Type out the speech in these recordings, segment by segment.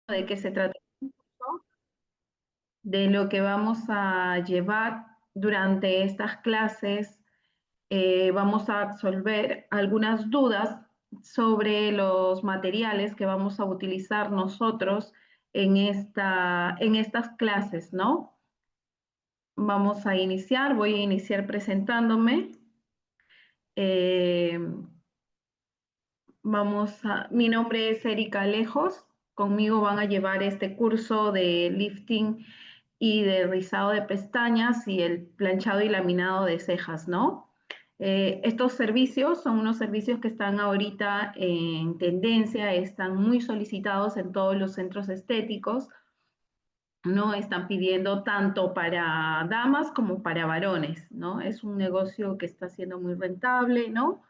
de qué se trata, de lo que vamos a llevar durante estas clases. Vamos a absolver algunas dudas sobre los materiales que vamos a utilizar nosotros en estas clases, ¿no? Vamos a iniciar, voy a iniciar presentándome. Eh, mi nombre es Erika Lejos. Conmigo van a llevar este curso de lifting y de rizado de pestañas y el planchado y laminado de cejas, ¿no? Estos servicios son unos servicios que están ahorita en tendencia, están muy solicitados en todos los centros estéticos, ¿no? Están pidiendo tanto para damas como para varones, ¿no? Es un negocio que está siendo muy rentable, ¿no?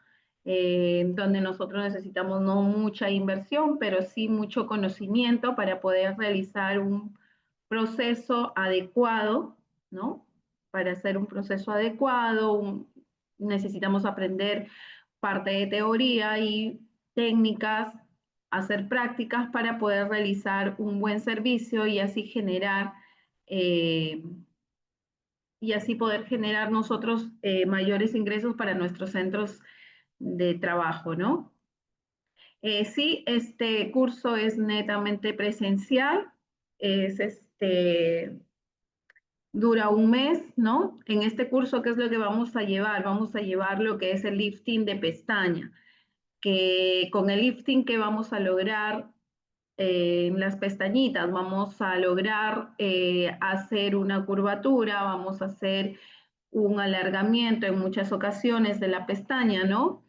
Donde nosotros necesitamos no mucha inversión, pero sí mucho conocimiento para poder realizar un proceso adecuado, ¿no? Para hacer un proceso adecuado, necesitamos aprender parte de teoría y técnicas, hacer prácticas para poder realizar un buen servicio y así generar eh, y así poder generar nosotros mayores ingresos para nuestros centros de trabajo, ¿no? Sí, este curso es netamente presencial, es dura un mes, ¿no? En este curso, ¿qué es lo que vamos a llevar? Vamos a llevar lo que es el lifting de pestaña, que con el lifting que vamos a lograr en las pestañitas, vamos a lograr hacer una curvatura, vamos a hacer un alargamiento en muchas ocasiones de la pestaña, ¿no?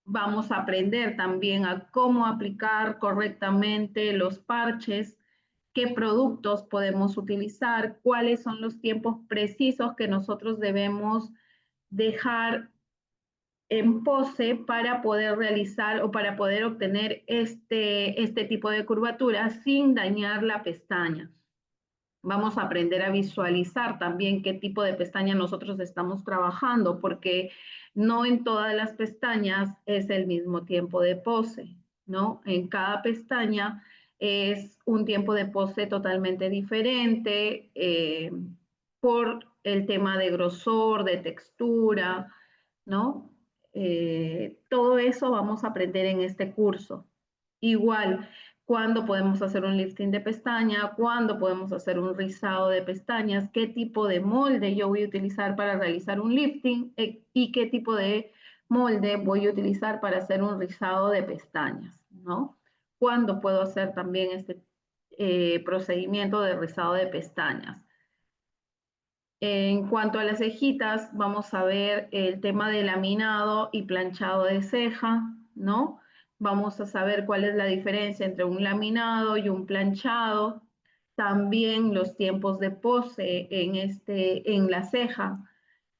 Vamos a aprender también a cómo aplicar correctamente los parches, qué productos podemos utilizar, cuáles son los tiempos precisos que nosotros debemos dejar en pose para poder realizar o para poder obtener este tipo de curvatura sin dañar la pestaña. Vamos a aprender a visualizar también qué tipo de pestaña nosotros estamos trabajando, porque no en todas las pestañas es el mismo tiempo de pose, ¿no? En cada pestaña es un tiempo de pose totalmente diferente por el tema de grosor, de textura, ¿no? Todo eso vamos a aprender en este curso. Igual, cuándo podemos hacer un lifting de pestaña, cuándo podemos hacer un rizado de pestañas, qué tipo de molde yo voy a utilizar para realizar un lifting y qué tipo de molde voy a utilizar para hacer un rizado de pestañas, ¿no? Cuándo puedo hacer también este procedimiento de rizado de pestañas. En cuanto a las cejitas, vamos a ver el tema de laminado y planchado de ceja, ¿no? Vamos a saber cuál es la diferencia entre un laminado y un planchado. También los tiempos de pose en la ceja.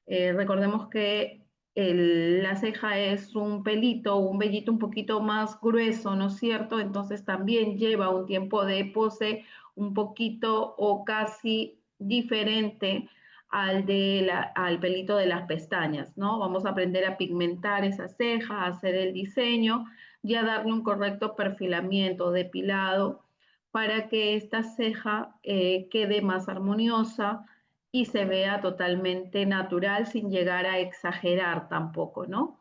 Recordemos que la ceja es un pelito, un vellito un poquito más grueso, ¿no es cierto? Entonces también lleva un tiempo de pose un poquito o casi diferente al pelito de las pestañas, ¿no? Vamos a aprender a pigmentar esa ceja, a hacer el diseño y a darle un correcto perfilamiento, depilado, para que esta ceja quede más armoniosa y se vea totalmente natural sin llegar a exagerar tampoco, ¿no?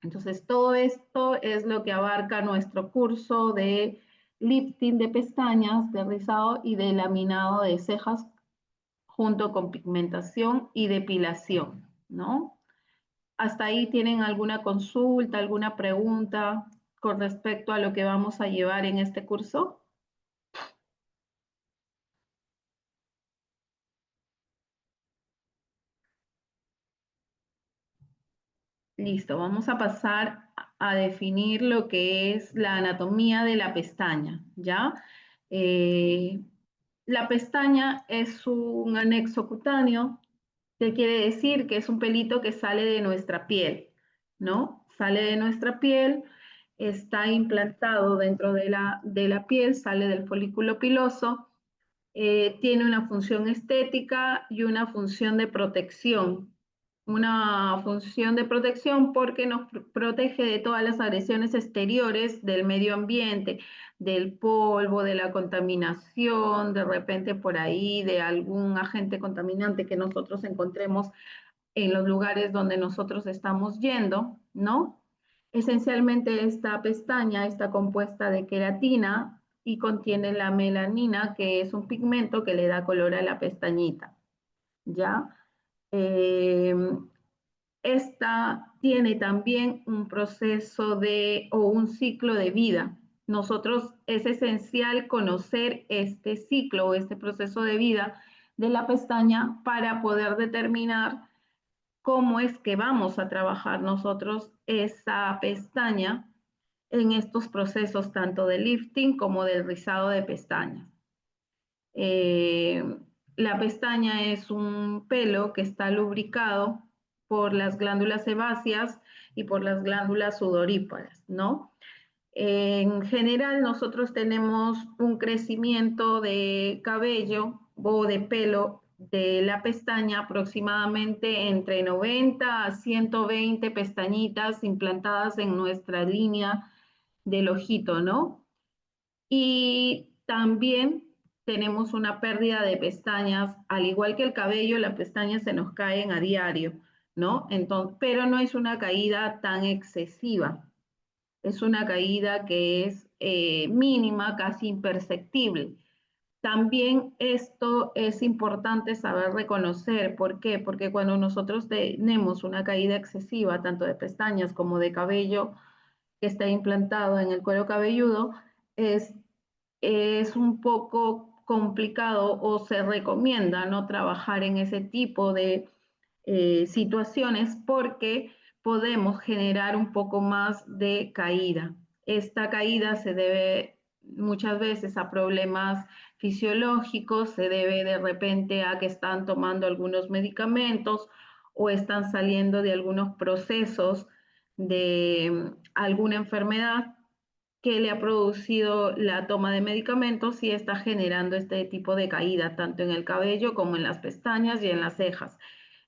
Entonces, todo esto es lo que abarca nuestro curso de lifting de pestañas, de rizado y de laminado de cejas junto con pigmentación y depilación, ¿no? ¿Hasta ahí tienen alguna consulta, alguna pregunta con respecto a lo que vamos a llevar en este curso? Listo, vamos a pasar a definir lo que es la anatomía de la pestaña, ¿ya? Eh, la pestaña es un anexo cutáneo, que quiere decir que es un pelito que sale de nuestra piel, ¿no? Sale de nuestra piel, está implantado dentro de la piel, sale del folículo piloso, tiene una función estética y una función de protección, una función de protección porque nos protege de todas las agresiones exteriores del medio ambiente, del polvo, de la contaminación, de repente por ahí, de algún agente contaminante que nosotros encontremos en los lugares donde nosotros estamos yendo, ¿no? Esencialmente esta pestaña está compuesta de queratina y contiene la melanina, que es un pigmento que le da color a la pestañita, ¿ya? Eh, Esta tiene también un proceso o un ciclo de vida. Nosotros es esencial conocer este ciclo o este proceso de vida de la pestaña para poder determinar cómo es que vamos a trabajar nosotros esa pestaña en estos procesos tanto de lifting como del rizado de pestañas. Eh, la pestaña es un pelo que está lubricado por las glándulas sebáceas y por las glándulas sudoríparas, ¿no? En general, nosotros tenemos un crecimiento de cabello o de pelo de la pestaña aproximadamente entre 90 a 120 pestañitas implantadas en nuestra línea del ojito, ¿no? Y también tenemos una pérdida de pestañas, al igual que el cabello, las pestañas se nos caen a diario, ¿no? Entonces, pero no es una caída tan excesiva, es una caída que es mínima, casi imperceptible. También esto es importante saber reconocer. ¿Por qué? Porque cuando nosotros tenemos una caída excesiva, tanto de pestañas como de cabello que está implantado en el cuero cabelludo, es es un poco complicado o se recomienda no trabajar en ese tipo de situaciones porque podemos generar un poco más de caída. Esta caída se debe muchas veces a problemas fisiológicos, se debe de repente a que están tomando algunos medicamentos o están saliendo de algunos procesos de alguna enfermedad que le ha producido la toma de medicamentos y está generando este tipo de caída, tanto en el cabello como en las pestañas y en las cejas.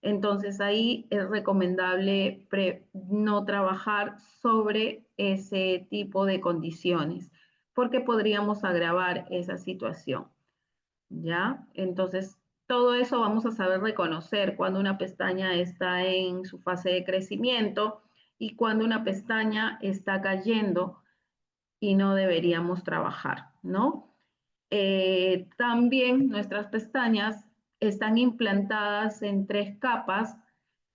Entonces ahí es recomendable no trabajar sobre ese tipo de condiciones, porque podríamos agravar esa situación, ¿ya? Entonces, todo eso vamos a saber reconocer cuando una pestaña está en su fase de crecimiento y cuando una pestaña está cayendo y no deberíamos trabajar, ¿no? También nuestras pestañas están implantadas en 3 capas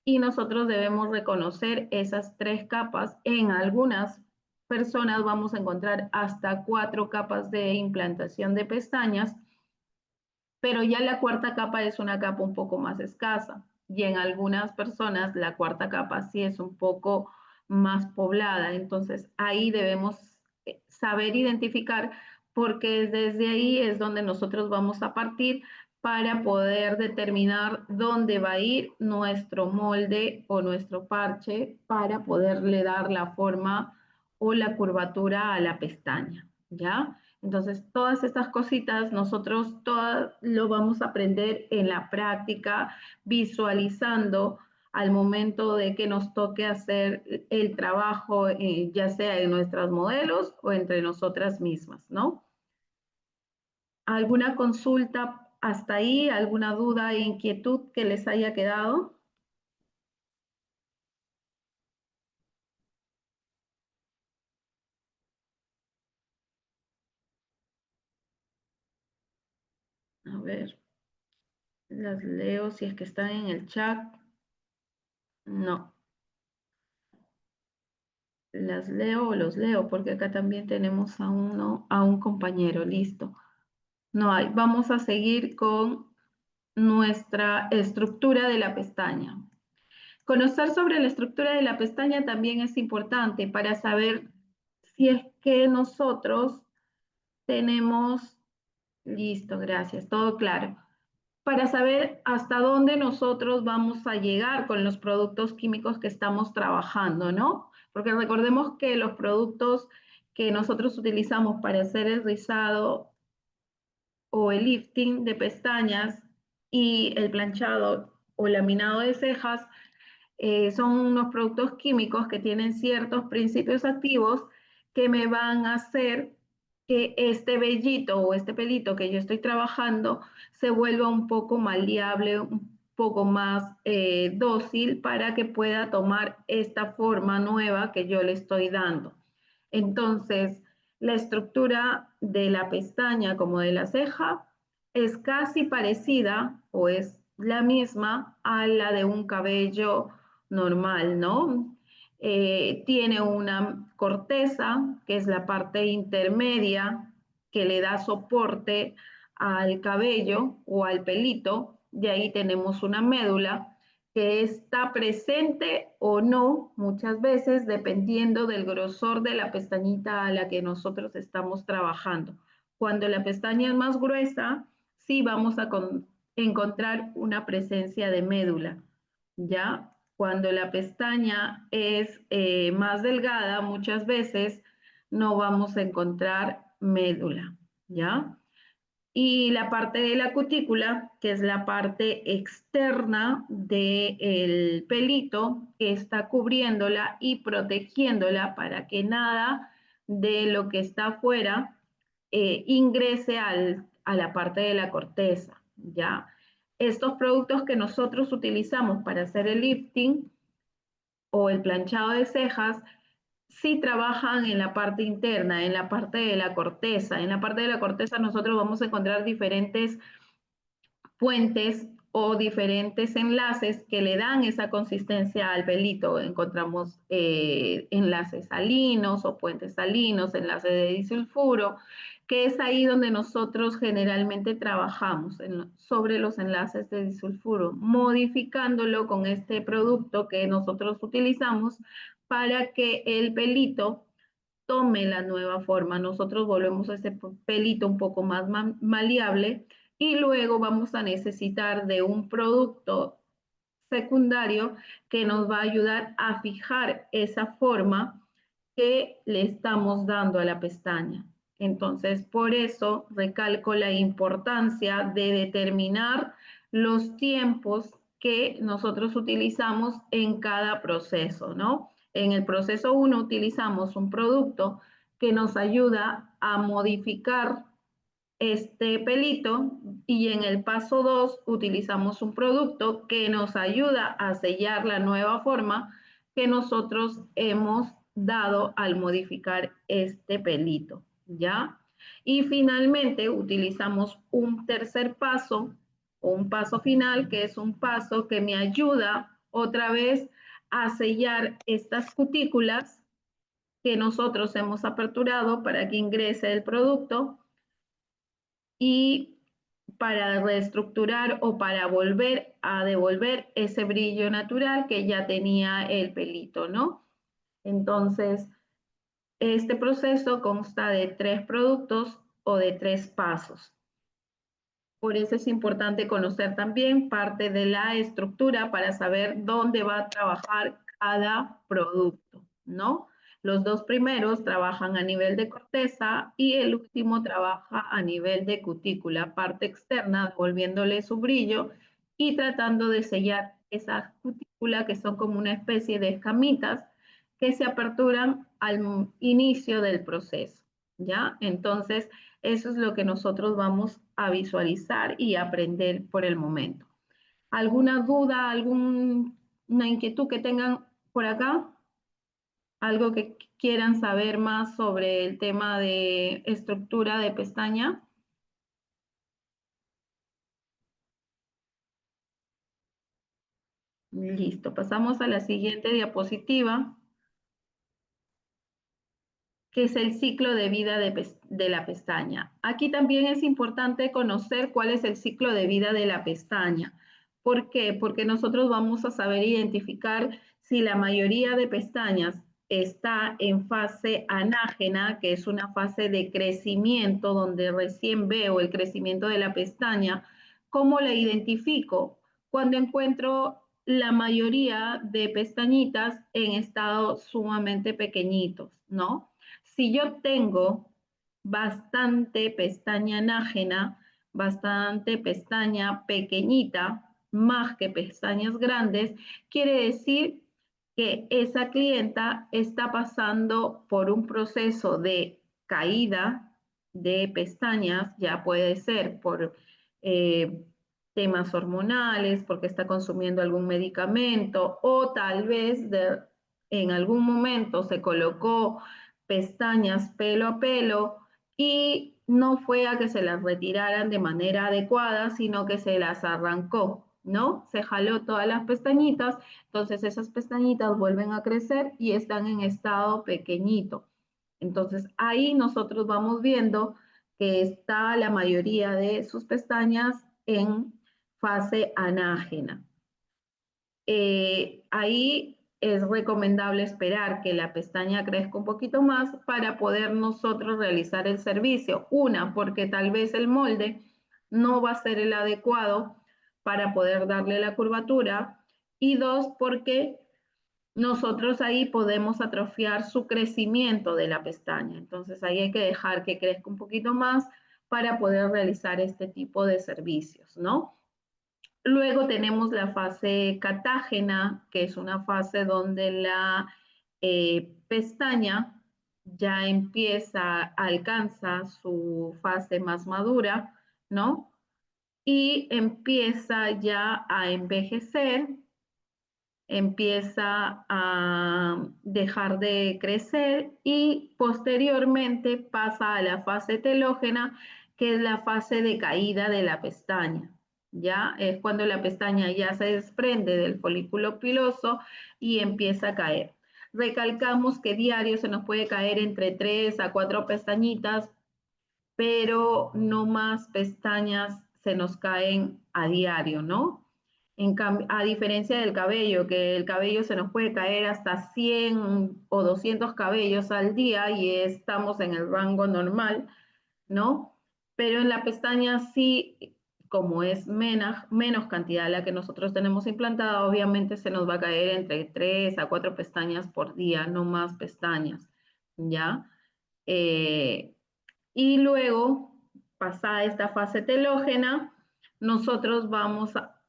y nosotros debemos reconocer esas 3 capas. En algunas personas vamos a encontrar hasta 4 capas de implantación de pestañas, pero ya la 4ª capa es una capa un poco más escasa y en algunas personas la 4ª capa sí es un poco más poblada. Entonces ahí debemos saber identificar porque desde ahí es donde nosotros vamos a partir para poder determinar dónde va a ir nuestro molde o nuestro parche para poderle dar la forma o la curvatura a la pestaña, ¿ya? Entonces, todas estas cositas nosotros todas lo vamos a aprender en la práctica, visualizando al momento de que nos toque hacer el trabajo, ya sea en nuestras modelos o entre nosotras mismas, ¿no? ¿Alguna consulta hasta ahí? ¿Alguna duda e inquietud que les haya quedado? A ver, las leo si es que están en el chat. No, las leo o los leo, porque acá también tenemos a uno, a un compañero, listo. No hay. Vamos a seguir con nuestra estructura de la pestaña. Conocer sobre la estructura de la pestaña también es importante para saber si es que nosotros tenemos, listo, gracias, todo claro, para saber hasta dónde nosotros vamos a llegar con los productos químicos que estamos trabajando, ¿no? Porque recordemos que los productos que nosotros utilizamos para hacer el rizado o el lifting de pestañas y el planchado o laminado de cejas son unos productos químicos que tienen ciertos principios activos que me van a hacer que este vellito o este pelito que yo estoy trabajando se vuelva un poco maleable, un poco más dócil para que pueda tomar esta forma nueva que yo le estoy dando. Entonces, la estructura de la pestaña como de la ceja es casi parecida o es la misma a la de un cabello normal, ¿no? Tiene una corteza, que es la parte intermedia que le da soporte al cabello o al pelito. De ahí tenemos una médula que está presente o no muchas veces dependiendo del grosor de la pestañita a la que nosotros estamos trabajando. Cuando la pestaña es más gruesa, sí vamos a encontrar una presencia de médula, ¿ya? Cuando la pestaña es más delgada, muchas veces no vamos a encontrar médula, ¿ya? Y la parte de la cutícula, que es la parte externa del pelito, que está cubriéndola y protegiéndola para que nada de lo que está afuera ingrese a la parte de la corteza, ¿ya? Estos productos que nosotros utilizamos para hacer el lifting o el planchado de cejas sí trabajan en la parte interna, en la parte de la corteza. En la parte de la corteza nosotros vamos a encontrar diferentes puentes o diferentes enlaces que le dan esa consistencia al pelito. Encontramos enlaces salinos o puentes salinos, enlaces de disulfuro, que es ahí donde nosotros generalmente trabajamos sobre los enlaces de disulfuro, modificándolo con este producto que nosotros utilizamos para que el pelito tome la nueva forma. Nosotros volvemos a ese pelito un poco más maleable y luego vamos a necesitar de un producto secundario que nos va a ayudar a fijar esa forma que le estamos dando a la pestaña. Entonces, por eso recalco la importancia de determinar los tiempos que nosotros utilizamos en cada proceso, ¿no? En el proceso 1 utilizamos un producto que nos ayuda a modificar este pelito y en el paso 2 utilizamos un producto que nos ayuda a sellar la nueva forma que nosotros hemos dado al modificar este pelito, ¿ya? Y finalmente utilizamos un tercer paso o un paso final, que es un paso que me ayuda otra vez a sellar estas cutículas que nosotros hemos aperturado para que ingrese el producto y para reestructurar o para volver a devolver ese brillo natural que ya tenía el pelito, ¿no? Entonces, este proceso consta de 3 productos o de 3 pasos. Por eso es importante conocer también parte de la estructura para saber dónde va a trabajar cada producto, ¿no? Los 2 primeros trabajan a nivel de corteza y el último trabaja a nivel de cutícula, parte externa, devolviéndole su brillo y tratando de sellar esas cutículas que son como una especie de escamitas que se aperturan al inicio del proceso, ¿ya? Entonces, eso es lo que nosotros vamos a visualizar y aprender por el momento. ¿Alguna duda, alguna inquietud que tengan por acá? ¿Algo que quieran saber más sobre el tema de estructura de pestaña? Listo, pasamos a la siguiente diapositiva, que es el ciclo de vida de la pestaña. Aquí también es importante conocer cuál es el ciclo de vida de la pestaña. ¿Por qué? Porque nosotros vamos a saber identificar si la mayoría de pestañas está en fase anágena, que es una fase de crecimiento donde recién veo el crecimiento de la pestaña. ¿Cómo la identifico? Cuando encuentro la mayoría de pestañitas en estado sumamente pequeñitos, ¿no? Si yo tengo bastante pestaña anágena, bastante pestaña pequeñita, más que pestañas grandes, quiere decir que esa clienta está pasando por un proceso de caída de pestañas, ya puede ser por temas hormonales, porque está consumiendo algún medicamento o tal vez en algún momento se colocó pestañas pelo a pelo y no fue a que se las retiraran de manera adecuada, sino que se las arrancó, ¿no? Se jaló todas las pestañitas, entonces esas pestañitas vuelven a crecer y están en estado pequeñito. Entonces ahí nosotros vamos viendo que está la mayoría de sus pestañas en fase anágena. Ahí es recomendable esperar que la pestaña crezca un poquito más para poder nosotros realizar el servicio. Una, porque tal vez el molde no va a ser el adecuado para poder darle la curvatura. Y dos, porque nosotros ahí podemos atrofiar su crecimiento de la pestaña. Entonces ahí hay que dejar que crezca un poquito más para poder realizar este tipo de servicios, ¿no? Luego tenemos la fase catágena, que es una fase donde la pestaña ya alcanza su fase más madura, ¿no? Y empieza ya a envejecer, empieza a dejar de crecer y posteriormente pasa a la fase telógena, que es la fase de caída de la pestaña. ¿Ya? Es cuando la pestaña ya se desprende del folículo piloso y empieza a caer. Recalcamos que diario se nos puede caer entre 3 a 4 pestañitas, pero no más pestañas se nos caen a diario, ¿no? A diferencia del cabello, que el cabello se nos puede caer hasta 100 o 200 cabellos al día y estamos en el rango normal, ¿no? Pero en la pestaña sí, como es menos cantidad la que nosotros tenemos implantada, obviamente se nos va a caer entre 3 a 4 pestañas por día, no más pestañas, ¿ya? Y luego, pasada esta fase telógena, nosotros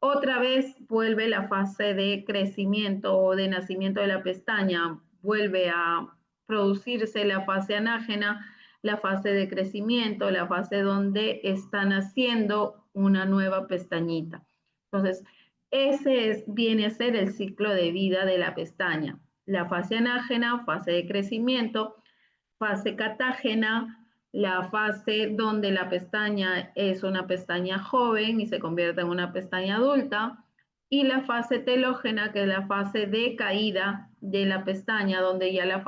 otra vez vuelve la fase de crecimiento o de nacimiento de la pestaña, vuelve a producirse la fase anágena, la fase de crecimiento, la fase donde están haciendo una nueva pestañita. Entonces, viene a ser el ciclo de vida de la pestaña. La fase anágena, fase de crecimiento, fase catágena, la fase donde la pestaña es una pestaña joven y se convierte en una pestaña adulta, y la fase telógena, que es la fase de caída de la pestaña, donde ya la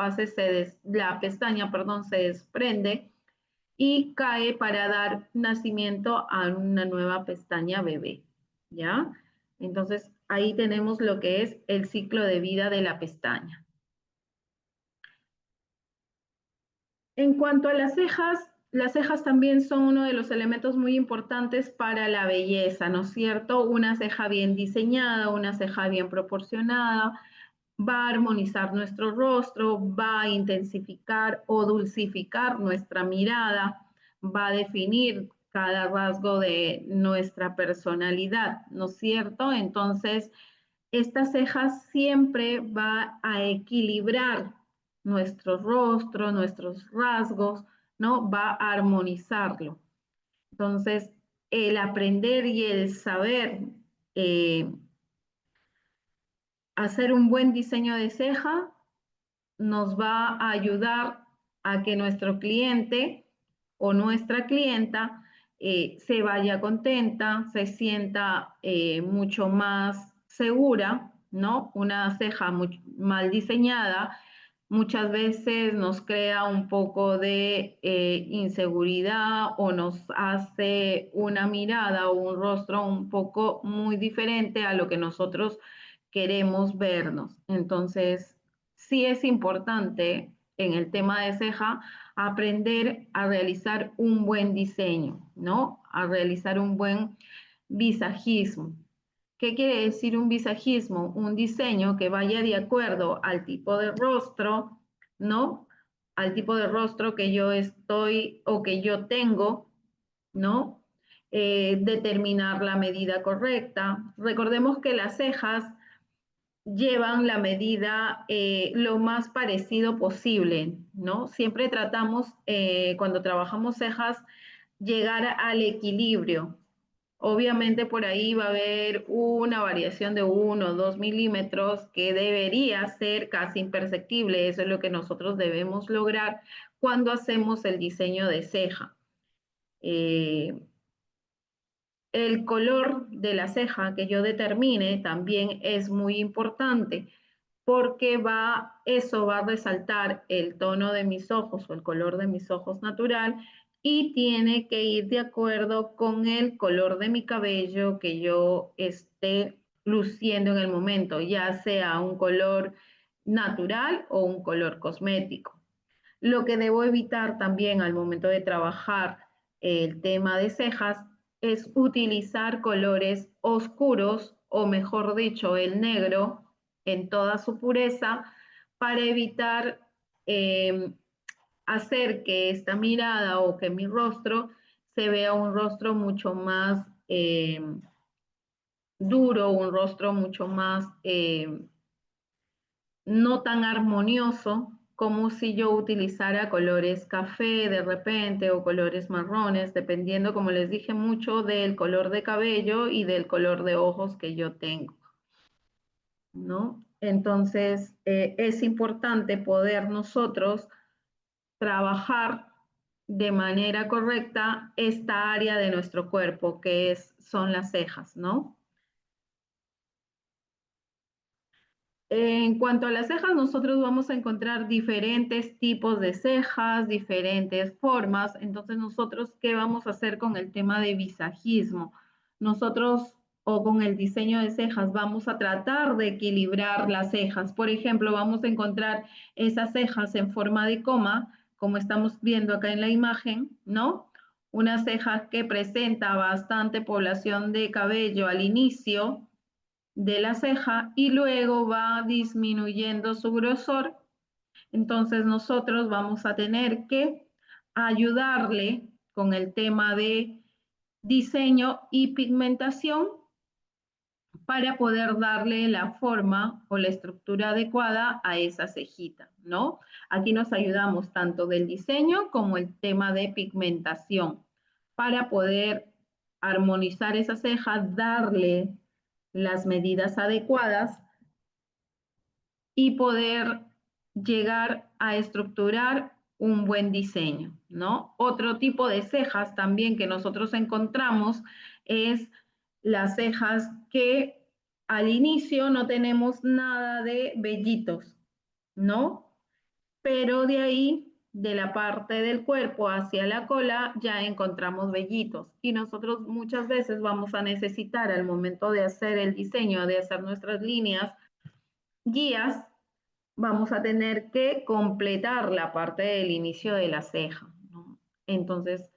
pestaña, perdón, se desprende y cae para dar nacimiento a una nueva pestaña bebé, ¿ya? Entonces, ahí tenemos lo que es el ciclo de vida de la pestaña. En cuanto a las cejas también son uno de los elementos muy importantes para la belleza, ¿no es cierto? Una ceja bien diseñada, una ceja bien proporcionada, va a armonizar nuestro rostro, va a intensificar o dulcificar nuestra mirada, va a definir cada rasgo de nuestra personalidad, ¿no es cierto? Entonces, esta ceja siempre va a equilibrar nuestro rostro, nuestros rasgos, ¿no? Va a armonizarlo. Entonces, el aprender y el saber eh, hacer un buen diseño de ceja nos va a ayudar a que nuestro cliente o nuestra clienta se vaya contenta, se sienta mucho más segura, ¿no? Una ceja mal diseñada muchas veces nos crea un poco de inseguridad o nos hace una mirada o un rostro un poco muy diferente a lo que nosotros queremos vernos. Entonces, sí es importante en el tema de ceja aprender a realizar un buen diseño, ¿no? A realizar un buen visajismo. ¿Qué quiere decir un visajismo? Un diseño que vaya de acuerdo al tipo de rostro, ¿no? Al tipo de rostro que yo estoy o que yo tengo, ¿no? determinar la medida correcta. Recordemos que las cejas llevan la medida lo más parecido posible, ¿no? Siempre tratamos, cuando trabajamos cejas, llegar al equilibrio. Obviamente por ahí va a haber una variación de 1 o 2 milímetros que debería ser casi imperceptible. Eso es lo que nosotros debemos lograr cuando hacemos el diseño de ceja. El color de la ceja que yo determine también es muy importante porque eso va a resaltar el tono de mis ojos o el color de mis ojos natural y tiene que ir de acuerdo con el color de mi cabello que yo esté luciendo en el momento, ya sea un color natural o un color cosmético. Lo que debo evitar también al momento de trabajar el tema de cejas es utilizar colores oscuros o mejor dicho el negro en toda su pureza para evitar hacer que esta mirada o que mi rostro se vea un rostro mucho más duro, un rostro mucho más no tan armonioso como si yo utilizara colores café de repente o colores marrones, dependiendo, como les dije, mucho del color de cabello y del color de ojos que yo tengo, ¿no? Entonces, es importante poder nosotros trabajar de manera correcta esta área de nuestro cuerpo, que son las cejas, ¿no? En cuanto a las cejas, nosotros vamos a encontrar diferentes tipos de cejas, diferentes formas. Entonces, nosotros, ¿qué vamos a hacer con el tema de visajismo? Nosotros, o con el diseño de cejas, vamos a tratar de equilibrar las cejas. Por ejemplo, vamos a encontrar esas cejas en forma de coma, como estamos viendo acá en la imagen, ¿no? Una ceja que presenta bastante población de cabello al inicio de la ceja y luego va disminuyendo su grosor. Entonces nosotros vamos a tener que ayudarle con el tema de diseño y pigmentación para poder darle la forma o la estructura adecuada a esa cejita, ¿no? Aquí nos ayudamos tanto del diseño como el tema de pigmentación para poder armonizar esa ceja, darle las medidas adecuadas y poder llegar a estructurar un buen diseño, ¿no? Otro tipo de cejas también que nosotros encontramos es las cejas que al inicio no tenemos nada de vellitos, ¿no? Pero de ahí, de la parte del cuerpo hacia la cola, ya encontramos vellitos. Y nosotros muchas veces vamos a necesitar al momento de hacer el diseño, de hacer nuestras líneas, guías, vamos a tener que completar la parte del inicio de la ceja, ¿no? Entonces,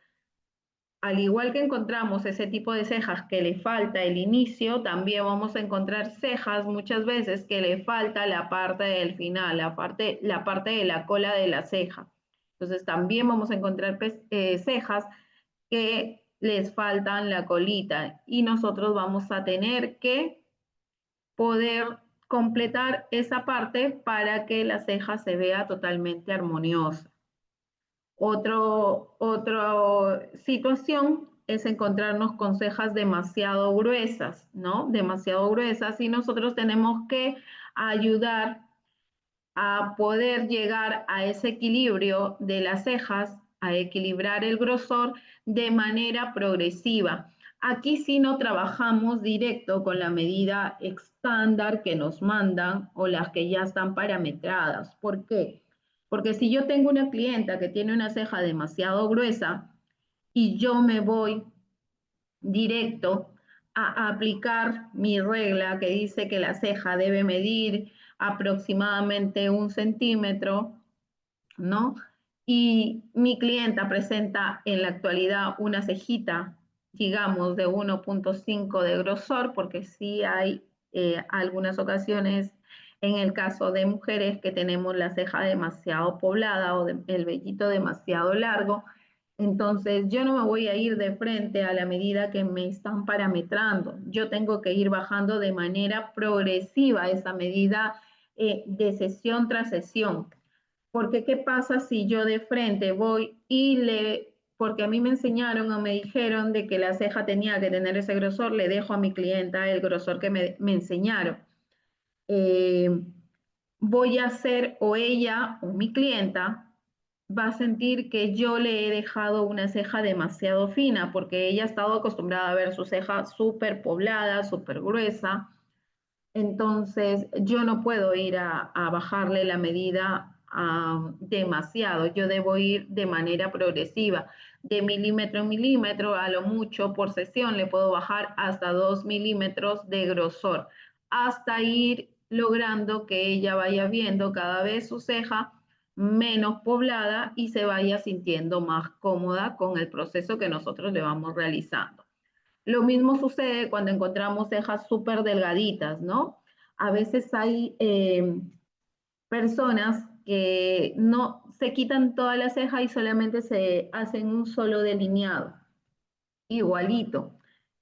al igual que encontramos ese tipo de cejas que le falta el inicio, también vamos a encontrar cejas muchas veces que le falta la parte del final, la parte de la cola de la ceja. Entonces, también vamos a encontrar cejas que les faltan la colita y nosotros vamos a tener que poder completar esa parte para que la ceja se vea totalmente armoniosa. Otra situación es encontrarnos con cejas demasiado gruesas, ¿no? Demasiado gruesas y nosotros tenemos que ayudar a poder llegar a ese equilibrio de las cejas, a equilibrar el grosor de manera progresiva. Aquí sí no trabajamos directo con la medida estándar que nos mandan o las que ya están parametradas. ¿Por qué? Porque si yo tengo una clienta que tiene una ceja demasiado gruesa y yo me voy directo a aplicar mi regla que dice que la ceja debe medir aproximadamente 1 centímetro, ¿no? Y mi clienta presenta en la actualidad una cejita, digamos, de 1,5 de grosor, porque sí hay algunas ocasiones en el caso de mujeres que tenemos la ceja demasiado poblada o el vellito demasiado largo. Entonces, yo no me voy a ir de frente a la medida que me están parametrando. Yo tengo que ir bajando de manera progresiva esa medida de sesión tras sesión. Porque, ¿qué pasa si yo de frente voy y porque a mí me enseñaron o me dijeron de que la ceja tenía que tener ese grosor, le dejo a mi clienta el grosor que me enseñaron. Voy a hacer, o ella o mi clienta va a sentir que yo le he dejado una ceja demasiado fina, porque ella ha estado acostumbrada a ver su ceja súper poblada, súper gruesa. Entonces, yo no puedo ir a bajarle la medida demasiado. Yo debo ir de manera progresiva, de milímetro en milímetro, a lo mucho por sesión le puedo bajar hasta 2 milímetros de grosor, hasta ir logrando que ella vaya viendo cada vez su ceja menos poblada y se vaya sintiendo más cómoda con el proceso que nosotros le vamos realizando. Lo mismo sucede cuando encontramos cejas súper delgaditas, ¿no? A veces hay personas que no se quitan toda la ceja y solamente se hacen un solo delineado, igualito.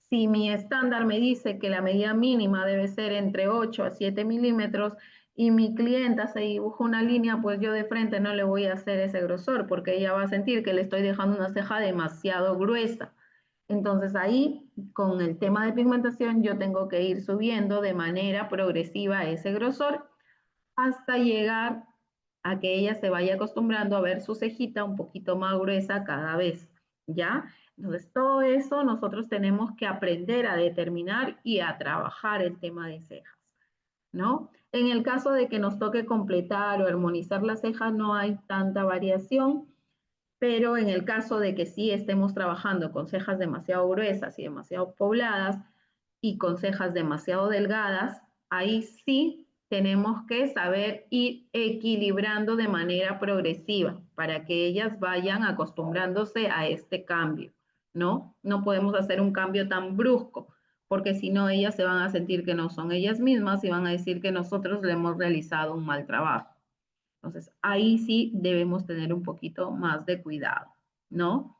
Si mi estándar me dice que la medida mínima debe ser entre 8 a 7 milímetros y mi clienta se dibuja una línea, pues yo de frente no le voy a hacer ese grosor porque ella va a sentir que le estoy dejando una ceja demasiado gruesa. Entonces ahí, con el tema de pigmentación, yo tengo que ir subiendo de manera progresiva ese grosor hasta llegar a que ella se vaya acostumbrando a ver su cejita un poquito más gruesa cada vez, ¿ya? Entonces, todo eso nosotros tenemos que aprender a determinar y a trabajar el tema de cejas, ¿no? En el caso de que nos toque completar o armonizar las cejas, no hay tanta variación, pero en el caso de que sí estemos trabajando con cejas demasiado gruesas y demasiado pobladas y con cejas demasiado delgadas, ahí sí tenemos que saber ir equilibrando de manera progresiva para que ellas vayan acostumbrándose a este cambio, ¿no? No podemos hacer un cambio tan brusco, porque si no ellas se van a sentir que no son ellas mismas y van a decir que nosotros le hemos realizado un mal trabajo. Entonces, ahí sí debemos tener un poquito más de cuidado, ¿no?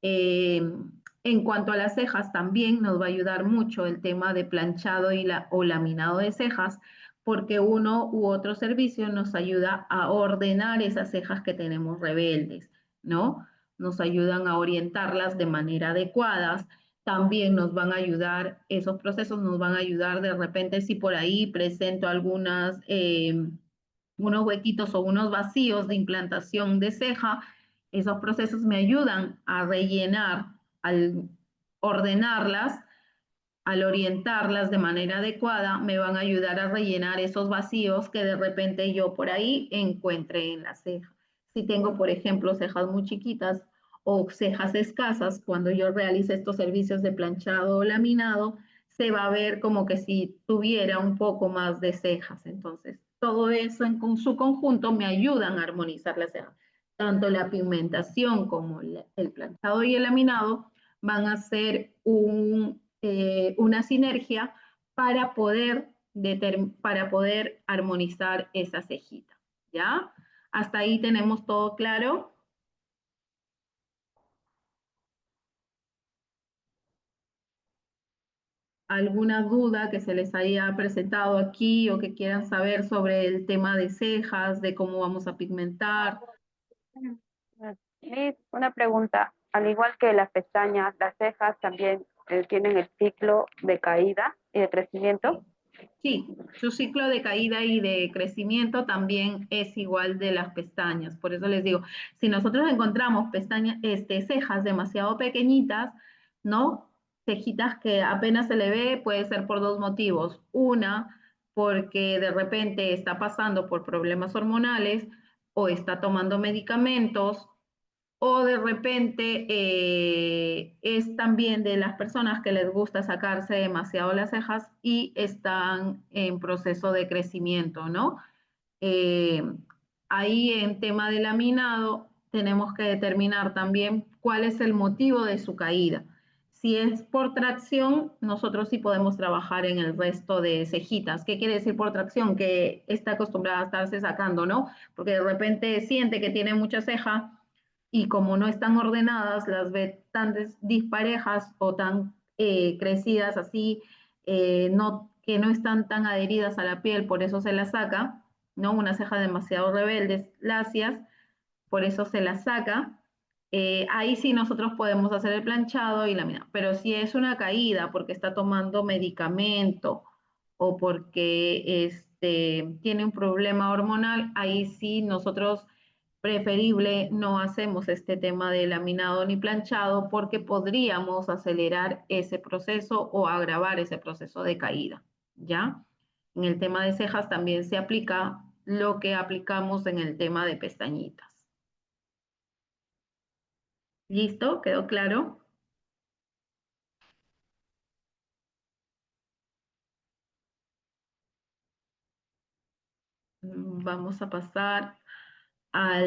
Eh, en cuanto a las cejas, también nos va a ayudar mucho el tema de planchado o laminado de cejas, porque uno u otro servicio nos ayuda a ordenar esas cejas que tenemos rebeldes, ¿no? Nos ayudan a orientarlas de manera adecuada. También nos van a ayudar, esos procesos nos van a ayudar de repente si por ahí presento algunas unos huequitos o unos vacíos de implantación de ceja, esos procesos me ayudan a rellenar, al ordenarlas, al orientarlas de manera adecuada, me van a ayudar a rellenar esos vacíos que de repente yo por ahí encuentre en la ceja. Si tengo, por ejemplo, cejas muy chiquitas o cejas escasas, cuando yo realice estos servicios de planchado o laminado, se va a ver como que si tuviera un poco más de cejas. Entonces, todo eso en su conjunto me ayudan a armonizar las cejas. Tanto la pigmentación como el planchado y el laminado van a ser una sinergia para poder armonizar esa cejita, ¿ya? Hasta ahí tenemos todo claro. ¿Alguna duda que se les haya presentado aquí o que quieran saber sobre el tema de cejas, de cómo vamos a pigmentar? Liz, una pregunta. Al igual que las pestañas, las cejas también tienen el ciclo de caída y de crecimiento. Sí, su ciclo de caída y de crecimiento también es igual de las pestañas. Por eso les digo, si nosotros encontramos pestañas, cejas demasiado pequeñitas, ¿no? Cejitas que apenas se le ve, puede ser por dos motivos. Una, porque de repente está pasando por problemas hormonales o está tomando medicamentos o de repente es también de las personas que les gusta sacarse demasiado las cejas y están en proceso de crecimiento, ¿no? Eh, Ahí en tema de laminado tenemos que determinar también cuál es el motivo de su caída. Si es por tracción, nosotros sí podemos trabajar en el resto de cejitas. ¿Qué quiere decir por tracción? Que está acostumbrada a estarse sacando, ¿no? Porque de repente siente que tiene mucha ceja y como no están ordenadas, las ve tan disparejas o tan crecidas así, que no están tan adheridas a la piel, por eso se las saca, ¿no? Una ceja demasiado rebeldes, lacias, por eso se las saca. Ahí sí nosotros podemos hacer el planchado y laminar, pero si es una caída porque está tomando medicamento o porque tiene un problema hormonal, ahí sí nosotros preferible no hacemos este tema de laminado ni planchado porque podríamos acelerar ese proceso o agravar ese proceso de caída, ¿ya? En el tema de cejas también se aplica lo que aplicamos en el tema de pestañitas. ¿Listo? ¿Quedó claro? Vamos a pasar a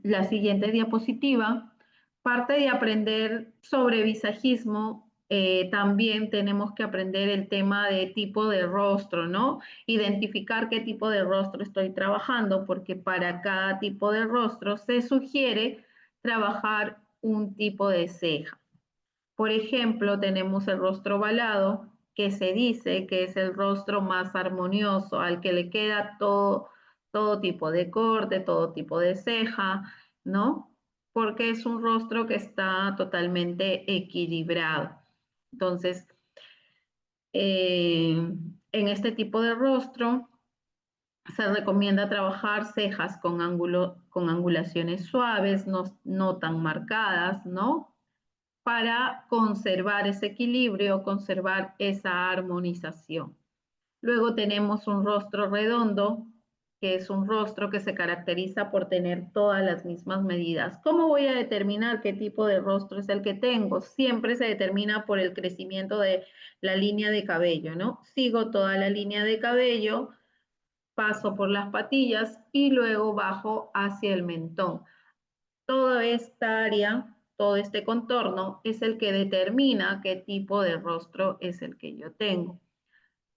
la siguiente diapositiva. Parte de aprender sobre visajismo, también tenemos que aprender el tema de tipo de rostro, ¿no? Identificar qué tipo de rostro estoy trabajando, porque para cada tipo de rostro se sugiere trabajar un tipo de ceja. Por ejemplo, tenemos el rostro ovalado, que se dice que es el rostro más armonioso, al que le queda todo tipo de corte, todo tipo de ceja, ¿no? Porque es un rostro que está totalmente equilibrado. Entonces, en este tipo de rostro se recomienda trabajar cejas con angulaciones suaves, no tan marcadas, ¿no? Para conservar ese equilibrio, conservar esa armonización. Luego tenemos un rostro redondo, que es un rostro que se caracteriza por tener todas las mismas medidas. ¿Cómo voy a determinar qué tipo de rostro es el que tengo? Siempre se determina por el crecimiento de la línea de cabello, ¿no? Sigo toda la línea de cabello, paso por las patillas y luego bajo hacia el mentón. Toda esta área, todo este contorno es el que determina qué tipo de rostro es el que yo tengo.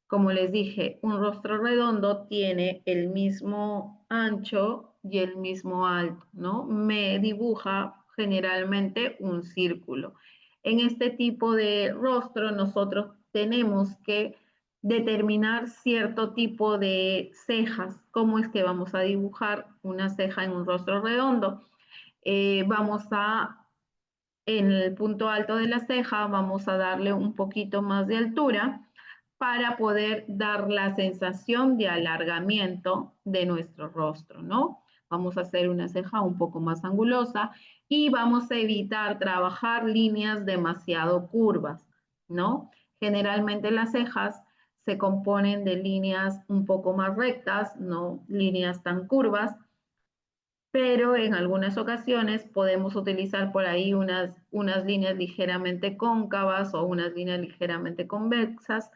Como les dije, un rostro redondo tiene el mismo ancho y el mismo alto, ¿no? Me dibuja generalmente un círculo. En este tipo de rostro nosotros tenemos que determinar cierto tipo de cejas. ¿Cómo es que vamos a dibujar una ceja en un rostro redondo? Vamos a, en el punto alto de la ceja, vamos a darle un poquito más de altura para poder dar la sensación de alargamiento de nuestro rostro, ¿no? Vamos a hacer una ceja un poco más angulosa y vamos a evitar trabajar líneas demasiado curvas, ¿no? Generalmente las cejas se componen de líneas un poco más rectas, no líneas tan curvas, pero en algunas ocasiones podemos utilizar por ahí unas líneas ligeramente cóncavas o unas líneas ligeramente convexas.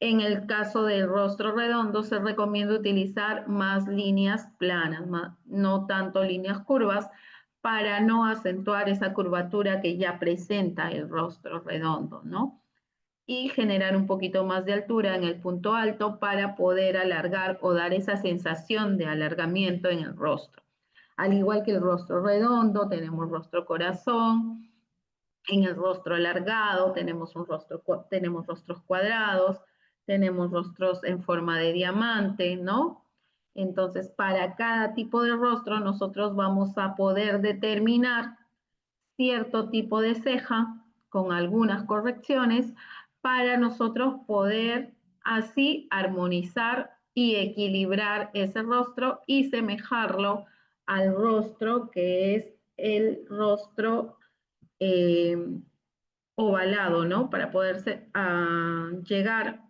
En el caso del rostro redondo se recomienda utilizar más líneas planas, no tanto líneas curvas, para no acentuar esa curvatura que ya presenta el rostro redondo, ¿no? Y generar un poquito más de altura en el punto alto para poder alargar o dar esa sensación de alargamiento en el rostro. Al igual que el rostro redondo, tenemos rostro corazón, en el rostro alargado tenemos rostros cuadrados, tenemos rostros en forma de diamante, ¿no? Entonces, para cada tipo de rostro nosotros vamos a poder determinar cierto tipo de ceja con algunas correcciones para nosotros poder así armonizar y equilibrar ese rostro y semejarlo al rostro que es el rostro eh, ovalado, ¿no? Para poderse llegar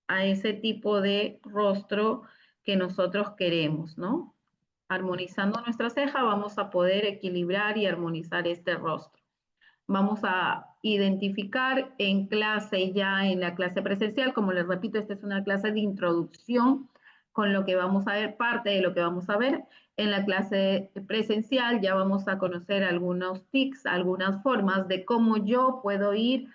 a ese tipo de rostro que nosotros queremos, ¿no? Armonizando nuestra ceja vamos a poder equilibrar y armonizar este rostro. Vamos a identificar en clase, ya en la clase presencial, como les repito, esta es una clase de introducción con lo que vamos a ver, parte de lo que vamos a ver. En la clase presencial ya vamos a conocer algunos tics, algunas formas de cómo yo puedo ir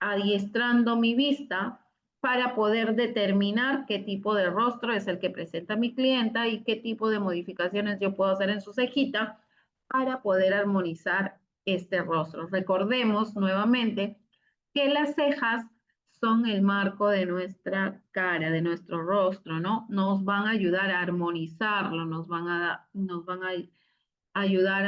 adiestrando mi vista para poder determinar qué tipo de rostro es el que presenta mi clienta y qué tipo de modificaciones yo puedo hacer en su cejita para poder armonizar este rostro. Recordemos nuevamente que las cejas son el marco de nuestra cara, de nuestro rostro, ¿no? Nos van a ayudar a armonizarlo, nos van a ayudar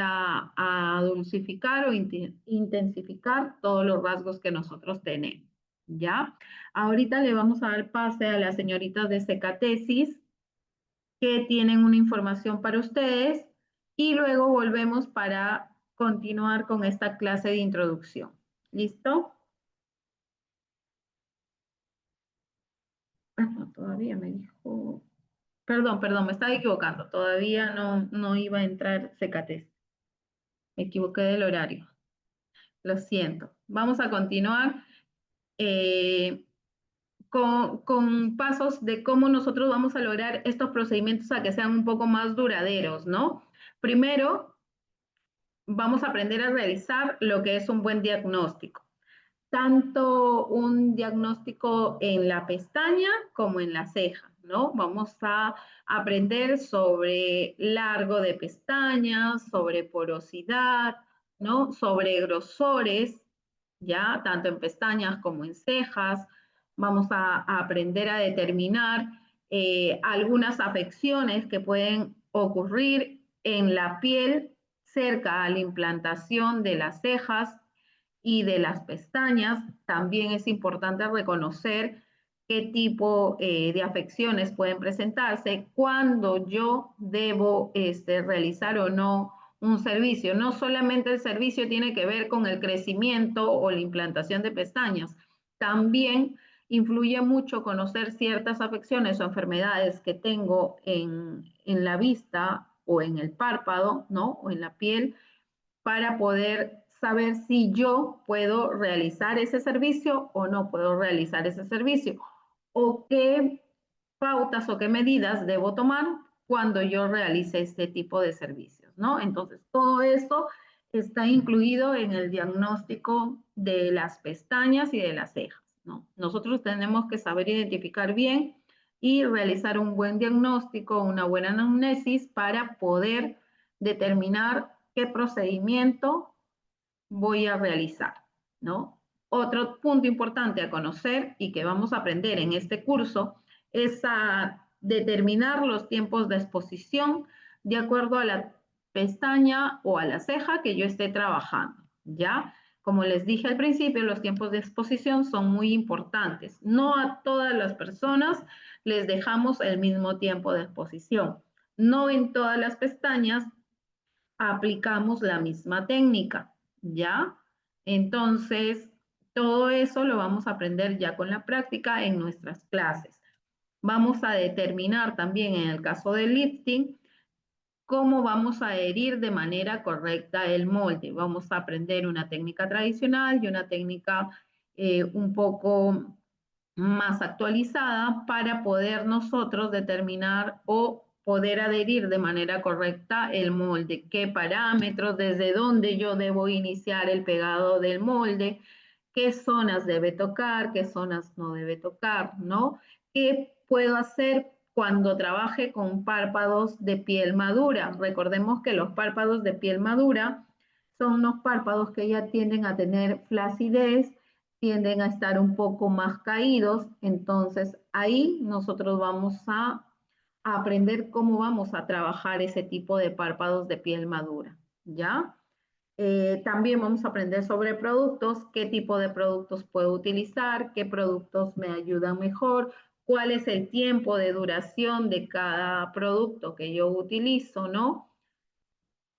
a dulcificar o intensificar todos los rasgos que nosotros tenemos, ¿ya? Ahorita le vamos a dar pase a las señoritas de Secatesis que tienen una información para ustedes y luego volvemos para continuar con esta clase de introducción. ¿Listo? Ah, no, todavía me dijo... Perdón, me estaba equivocando. Todavía no iba a entrar Secatesis. Me equivoqué del horario. Lo siento. Vamos a continuar con pasos de cómo nosotros vamos a lograr estos procedimientos a que sean un poco más duraderos, ¿no? Primero, vamos a aprender a realizar lo que es un buen diagnóstico. Tanto un diagnóstico en la pestaña como en la ceja, ¿no? Vamos a aprender sobre largo de pestañas, sobre porosidad, ¿no? Sobre grosores, ¿ya? Tanto en pestañas como en cejas. Vamos a aprender a determinar algunas afecciones que pueden ocurrir en la piel cerca a la implantación de las cejas y de las pestañas. También es importante reconocer qué tipo de afecciones pueden presentarse, cuando yo debo realizar o no un servicio. No solamente el servicio tiene que ver con el crecimiento o la implantación de pestañas, también influye mucho conocer ciertas afecciones o enfermedades que tengo en la vista o en el párpado, ¿no? O en la piel, para poder saber si yo puedo realizar ese servicio o no puedo realizar ese servicio, o qué pautas o qué medidas debo tomar cuando yo realice este tipo de servicios, ¿no? Entonces, todo esto está incluido en el diagnóstico de las pestañas y de las cejas, ¿no? Nosotros tenemos que saber identificar bien y realizar un buen diagnóstico, una buena anamnesis para poder determinar qué procedimiento voy a realizar, ¿no? Otro punto importante a conocer y que vamos a aprender en este curso es a determinar los tiempos de exposición de acuerdo a la pestaña o a la ceja que yo esté trabajando, ¿ya? Como les dije al principio, los tiempos de exposición son muy importantes. No a todas las personas les dejamos el mismo tiempo de exposición. No en todas las pestañas aplicamos la misma técnica, ¿ya? Entonces, todo eso lo vamos a aprender ya con la práctica en nuestras clases. Vamos a determinar también en el caso del lifting cómo vamos a adherir de manera correcta el molde. Vamos a aprender una técnica tradicional y una técnica un poco más actualizada para poder nosotros determinar o poder adherir de manera correcta el molde, qué parámetros, desde dónde yo debo iniciar el pegado del molde, qué zonas debe tocar, qué zonas no debe tocar, ¿no? ¿Qué puedo hacer cuando trabaje con párpados de piel madura? Recordemos que los párpados de piel madura son unos párpados que ya tienden a tener flacidez, tienden a estar un poco más caídos, entonces ahí nosotros vamos a aprender cómo vamos a trabajar ese tipo de párpados de piel madura, ¿ya? También vamos a aprender sobre productos, qué tipo de productos puedo utilizar, qué productos me ayudan mejor, cuál es el tiempo de duración de cada producto que yo utilizo, ¿no?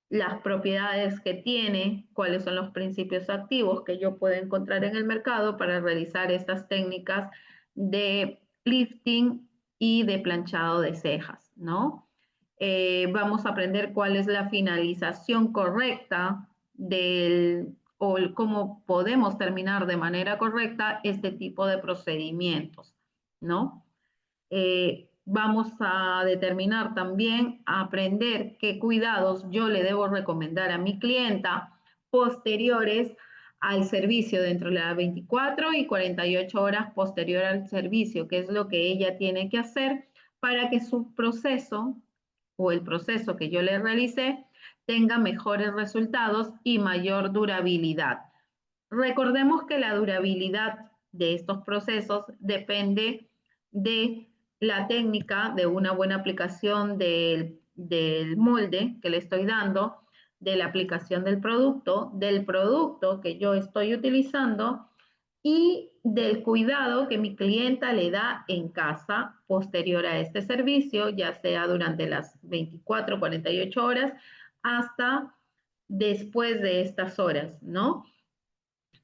Las propiedades que tiene, cuáles son los principios activos que yo puedo encontrar en el mercado para realizar estas técnicas de lifting y de planchado de cejas, ¿no? Vamos a aprender cuál es la finalización correcta o cómo podemos terminar de manera correcta este tipo de procedimientos, ¿no? Vamos a determinar también, a aprender qué cuidados yo le debo recomendar a mi clienta posteriores al servicio, dentro de las 24 y 48 horas posterior al servicio, que es lo que ella tiene que hacer para que su proceso o el proceso que yo le realicé tenga mejores resultados y mayor durabilidad. Recordemos que la durabilidad de estos procesos depende de la técnica, de una buena aplicación del molde que le estoy dando, de la aplicación del producto que yo estoy utilizando y del cuidado que mi clienta le da en casa posterior a este servicio, ya sea durante las 24, 48 horas hasta después de estas horas, ¿no?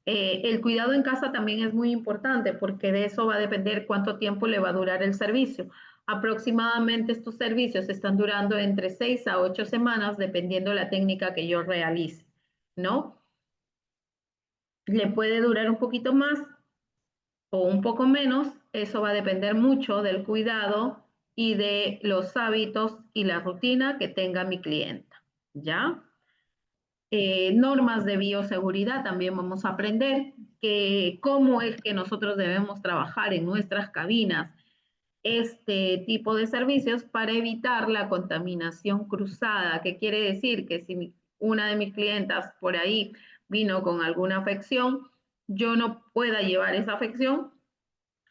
El cuidado en casa también es muy importante porque de eso va a depender cuánto tiempo le va a durar el servicio. Aproximadamente estos servicios están durando entre 6 a 8 semanas dependiendo la técnica que yo realice, ¿no? Le puede durar un poquito más o un poco menos, eso va a depender mucho del cuidado y de los hábitos y la rutina que tenga mi clienta, ¿ya? Normas de bioseguridad también vamos a aprender que cómo es que nosotros debemos trabajar en nuestras cabinas este tipo de servicios para evitar la contaminación cruzada, que quiere decir que si una de mis clientas por ahí vino con alguna afección, yo no pueda llevar esa afección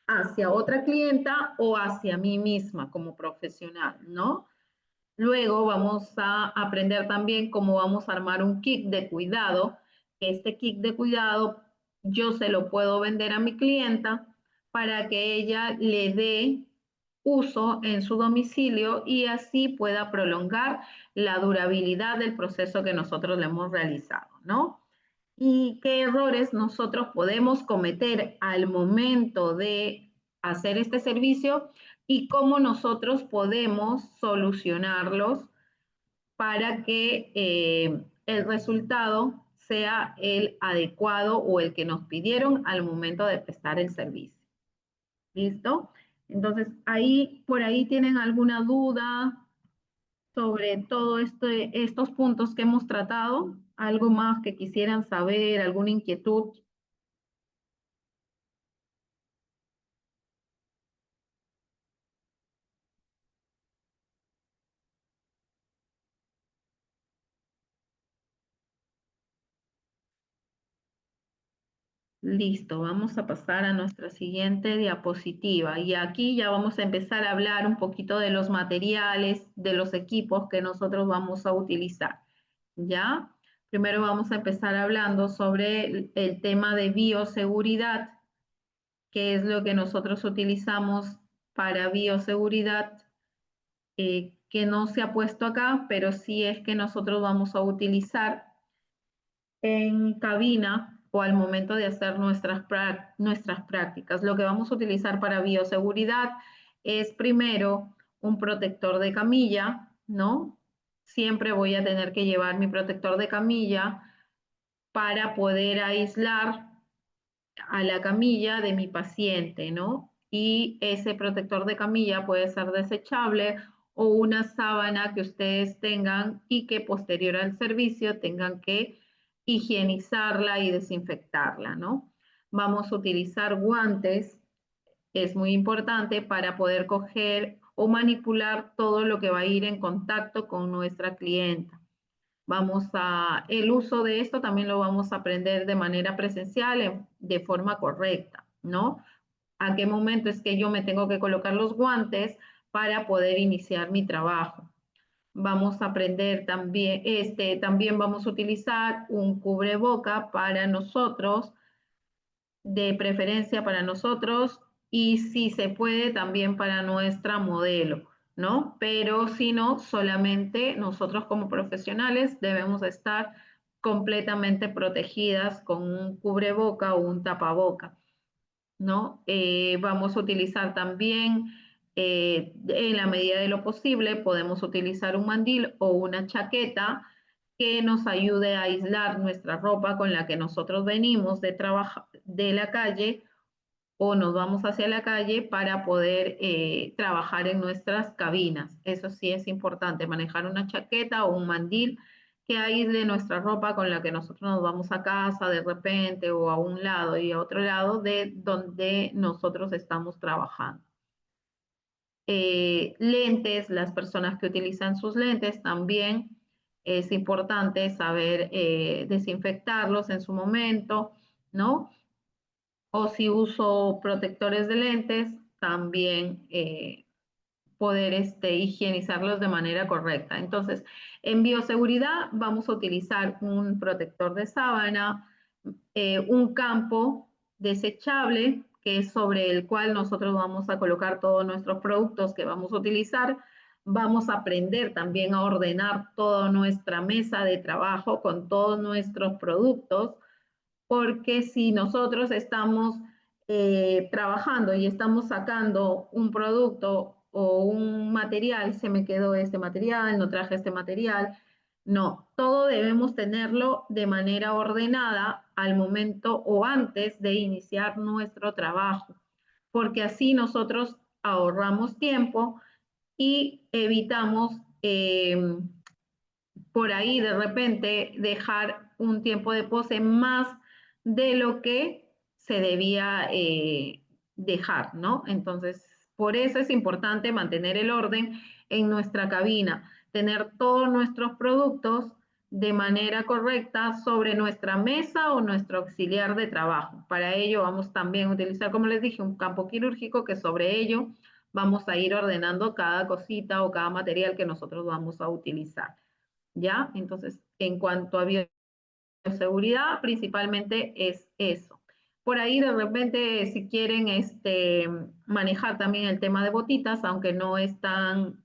hacia otra clienta o hacia mí misma como profesional, ¿no? Luego vamos a aprender también cómo vamos a armar un kit de cuidado. Este kit de cuidado yo se lo puedo vender a mi clienta para que ella le dé uso en su domicilio y así pueda prolongar la durabilidad del proceso que nosotros le hemos realizado, ¿no? Y qué errores nosotros podemos cometer al momento de hacer este servicio y cómo nosotros podemos solucionarlos para que el resultado sea el adecuado o el que nos pidieron al momento de prestar el servicio. ¿Listo? Entonces, ahí, por ahí tienen alguna duda sobre todo estos puntos que hemos tratado, algo más que quisieran saber, alguna inquietud. Listo, vamos a pasar a nuestra siguiente diapositiva y aquí ya vamos a empezar a hablar un poquito de los materiales, de los equipos que nosotros vamos a utilizar. ¿Ya? Primero vamos a empezar hablando sobre el tema de bioseguridad, que es lo que nosotros utilizamos para bioseguridad, que no se ha puesto acá, pero sí es que nosotros vamos a utilizar en cabina o al momento de hacer nuestras prácticas. Lo que vamos a utilizar para bioseguridad es primero un protector de camilla, ¿no? Siempre voy a tener que llevar mi protector de camilla para poder aislar a la camilla de mi paciente, ¿no? Y ese protector de camilla puede ser desechable o una sábana que ustedes tengan y que posterior al servicio tengan que higienizarla y desinfectarla, ¿no? Vamos a utilizar guantes, es muy importante para poder coger o manipular todo lo que va a ir en contacto con nuestra clienta. El uso de esto también lo vamos a aprender de manera presencial, de forma correcta, ¿no? ¿A qué momento es que yo me tengo que colocar los guantes para poder iniciar mi trabajo? Vamos a aprender también, también vamos a utilizar un cubreboca para nosotros, de preferencia para nosotros y si se puede también para nuestra modelo, ¿no? Pero si no, solamente nosotros como profesionales debemos estar completamente protegidas con un cubreboca o un tapaboca, ¿no? Vamos a utilizar también, en la medida de lo posible, podemos utilizar un mandil o una chaqueta que nos ayude a aislar nuestra ropa con la que nosotros venimos de trabajar de la calle o nos vamos hacia la calle para poder trabajar en nuestras cabinas. Eso sí es importante, manejar una chaqueta o un mandil que aísle nuestra ropa con la que nosotros nos vamos a casa de repente o a un lado y a otro lado de donde nosotros estamos trabajando. Lentes, las personas que utilizan sus lentes también es importante saber desinfectarlos en su momento, ¿no? O si uso protectores de lentes, también poder higienizarlos de manera correcta. Entonces, en bioseguridad vamos a utilizar un protector de sábana, un campo desechable, que es sobre el cual nosotros vamos a colocar todos nuestros productos que vamos a utilizar. Vamos a aprender también a ordenar toda nuestra mesa de trabajo con todos nuestros productos, porque si nosotros estamos trabajando y estamos sacando un producto o un material, se me quedó este material, no traje este material, no, todo debemos tenerlo de manera ordenada al momento o antes de iniciar nuestro trabajo, porque así nosotros ahorramos tiempo y evitamos por ahí de repente dejar un tiempo de pose más de lo que se debía dejar, ¿no? Entonces, por eso es importante mantener el orden en nuestra cabina, tener todos nuestros productos de manera correcta sobre nuestra mesa o nuestro auxiliar de trabajo. Para ello vamos también a utilizar, como les dije, un campo quirúrgico que sobre ello vamos a ir ordenando cada cosita o cada material que nosotros vamos a utilizar. ¿Ya? Entonces, en cuanto a bioseguridad, principalmente es eso. Por ahí de repente, si quieren manejar también el tema de botitas, aunque no es tan,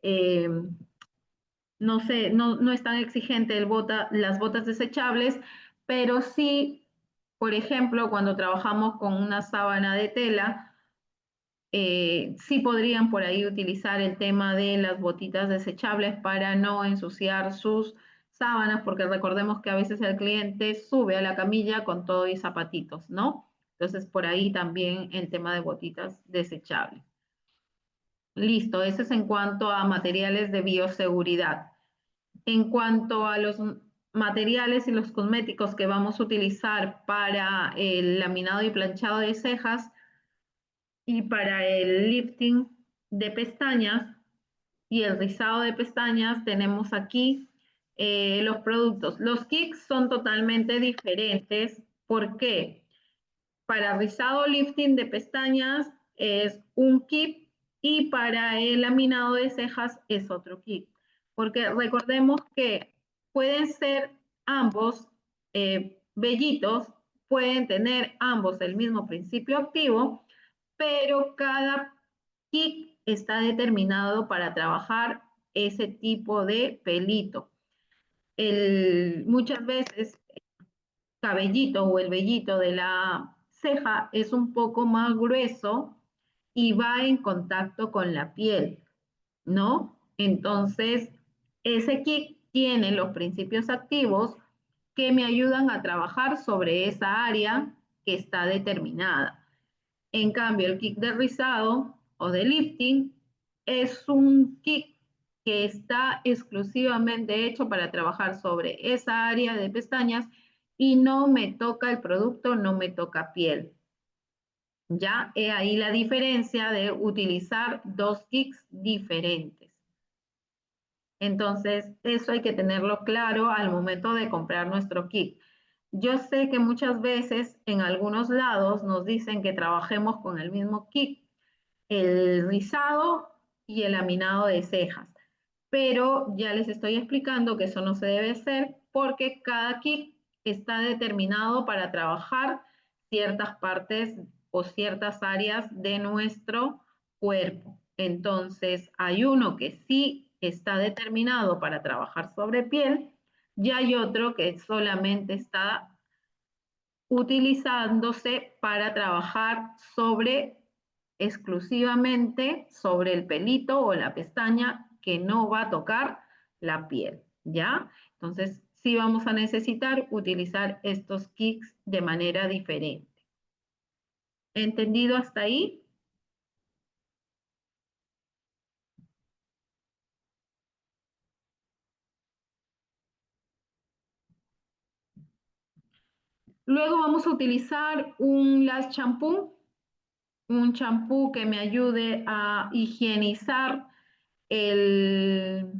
eh, no sé, no es tan exigente las botas desechables, pero sí, por ejemplo, cuando trabajamos con una sábana de tela, sí podrían por ahí utilizar el tema de las botitas desechables para no ensuciar sus sábanas, porque recordemos que a veces el cliente sube a la camilla con todo y zapatitos, ¿no? Entonces, por ahí también el tema de botitas desechables. Listo, eso es en cuanto a materiales de bioseguridad. En cuanto a los materiales y los cosméticos que vamos a utilizar para el laminado y planchado de cejas, y para el lifting de pestañas y el rizado de pestañas tenemos aquí los productos. Los kits son totalmente diferentes. ¿Por qué? Para rizado lifting de pestañas es un kit y para el laminado de cejas es otro kit. Porque recordemos que pueden ser ambos vellitos, pueden tener ambos el mismo principio activo, pero cada kit está determinado para trabajar ese tipo de pelito. Muchas veces el cabellito o el vellito de la ceja es un poco más grueso y va en contacto con la piel, ¿no? Entonces, ese kit tiene los principios activos que me ayudan a trabajar sobre esa área que está determinada. En cambio, el kick de rizado o de lifting es un kick que está exclusivamente hecho para trabajar sobre esa área de pestañas y no me toca el producto, no me toca piel. Ya he ahí la diferencia de utilizar dos kicks diferentes. Entonces, eso hay que tenerlo claro al momento de comprar nuestro kit. Yo sé que muchas veces en algunos lados nos dicen que trabajemos con el mismo kit, el rizado y el laminado de cejas. Pero ya les estoy explicando que eso no se debe hacer porque cada kit está determinado para trabajar ciertas partes o ciertas áreas de nuestro cuerpo. Entonces, hay uno que sí está determinado para trabajar sobre piel y hay otro que solamente está utilizándose para trabajar sobre exclusivamente sobre el pelito o la pestaña que no va a tocar la piel, ¿ya? Entonces, sí vamos a necesitar utilizar estos kits de manera diferente. ¿Entendido hasta ahí? Luego vamos a utilizar un Lash Shampoo, un champú que me ayude a higienizar el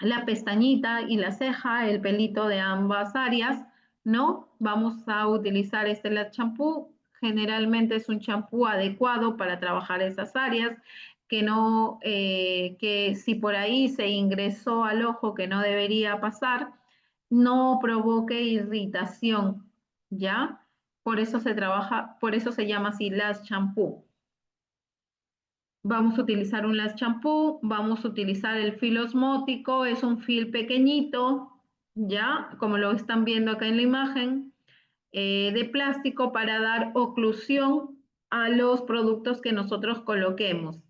la pestañita y la ceja, el pelito de ambas áreas, ¿no? Vamos a utilizar este Lash Shampoo. Generalmente es un champú adecuado para trabajar esas áreas, que no, que si por ahí se ingresó al ojo que no debería pasar, no provoque irritación, ¿ya? Por eso se trabaja, por eso se llama así Lash Shampoo. Vamos a utilizar un lash champú, vamos a utilizar el fil osmótico, es un fil pequeñito, ya, como lo están viendo acá en la imagen, de plástico para dar oclusión a los productos que nosotros coloquemos.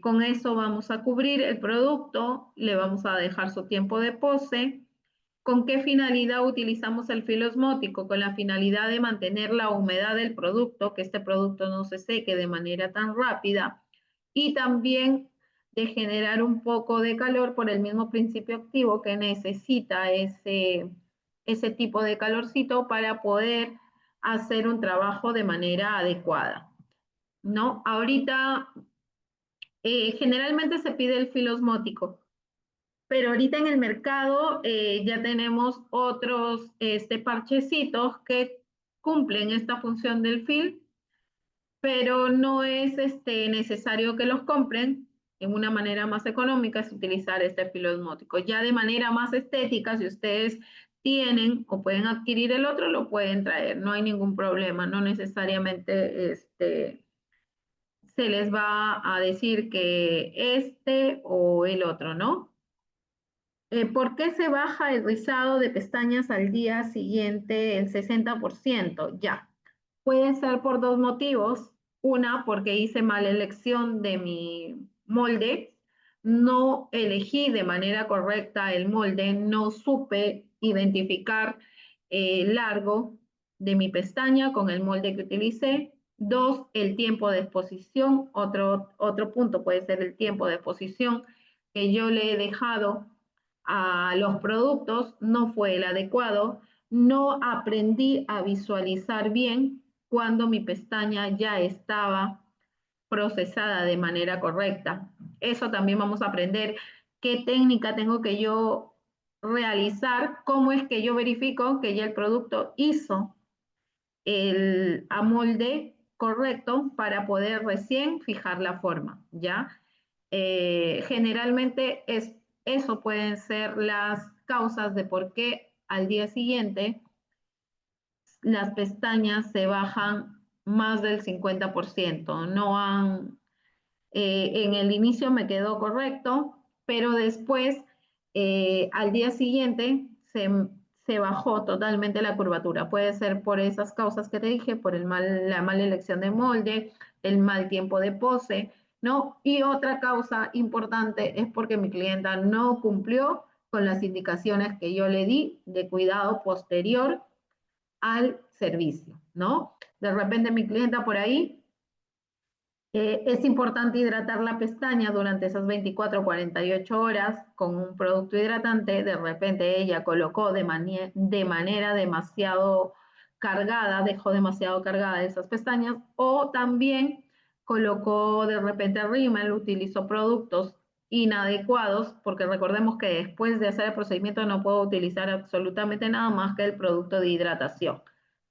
Con eso vamos a cubrir el producto, le vamos a dejar su tiempo de pose. ¿Con qué finalidad utilizamos el filo osmótico? Con la finalidad de mantener la humedad del producto, que este producto no se seque de manera tan rápida, y también de generar un poco de calor por el mismo principio activo que necesita ese tipo de calorcito para poder hacer un trabajo de manera adecuada, ¿no? Ahorita generalmente se pide el filo osmótico, pero ahorita en el mercado ya tenemos otros parchecitos que cumplen esta función del fil, pero no es necesario que los compren. En una manera más económica es utilizar este filo osmótico. Ya de manera más estética, si ustedes tienen o pueden adquirir el otro, lo pueden traer. No hay ningún problema. No necesariamente se les va a decir que este o el otro, ¿no? ¿Por qué se baja el rizado de pestañas al día siguiente el 60%? Ya, puede ser por dos motivos. Una, porque hice mala elección de mi molde, no elegí de manera correcta el molde, no supe identificar el largo de mi pestaña con el molde que utilicé. Dos, el tiempo de exposición. Otro punto puede ser el tiempo de exposición que yo le he dejado a los productos no fue el adecuado, no aprendí a visualizar bien cuando mi pestaña ya estaba procesada de manera correcta. Eso también vamos a aprender qué técnica tengo que yo realizar, cómo es que yo verifico que ya el producto hizo el amolde correcto para poder recién fijar la forma, ¿ya? Generalmente eso pueden ser las causas de por qué al día siguiente las pestañas se bajan más del 50%. No han, en el inicio me quedó correcto, pero después, al día siguiente, se bajó totalmente la curvatura. Puede ser por esas causas que te dije, por la mala elección de molde, el mal tiempo de pose, ¿no? Y otra causa importante es porque mi clienta no cumplió con las indicaciones que yo le di de cuidado posterior al servicio, ¿no? De repente mi clienta por ahí es importante hidratar la pestaña durante esas 24 o 48 horas con un producto hidratante. De repente ella colocó de manera demasiado cargada, dejó demasiado cargada esas pestañas, o también colocó de repente rímel, utilizó productos inadecuados, porque recordemos que después de hacer el procedimiento no puedo utilizar absolutamente nada más que el producto de hidratación,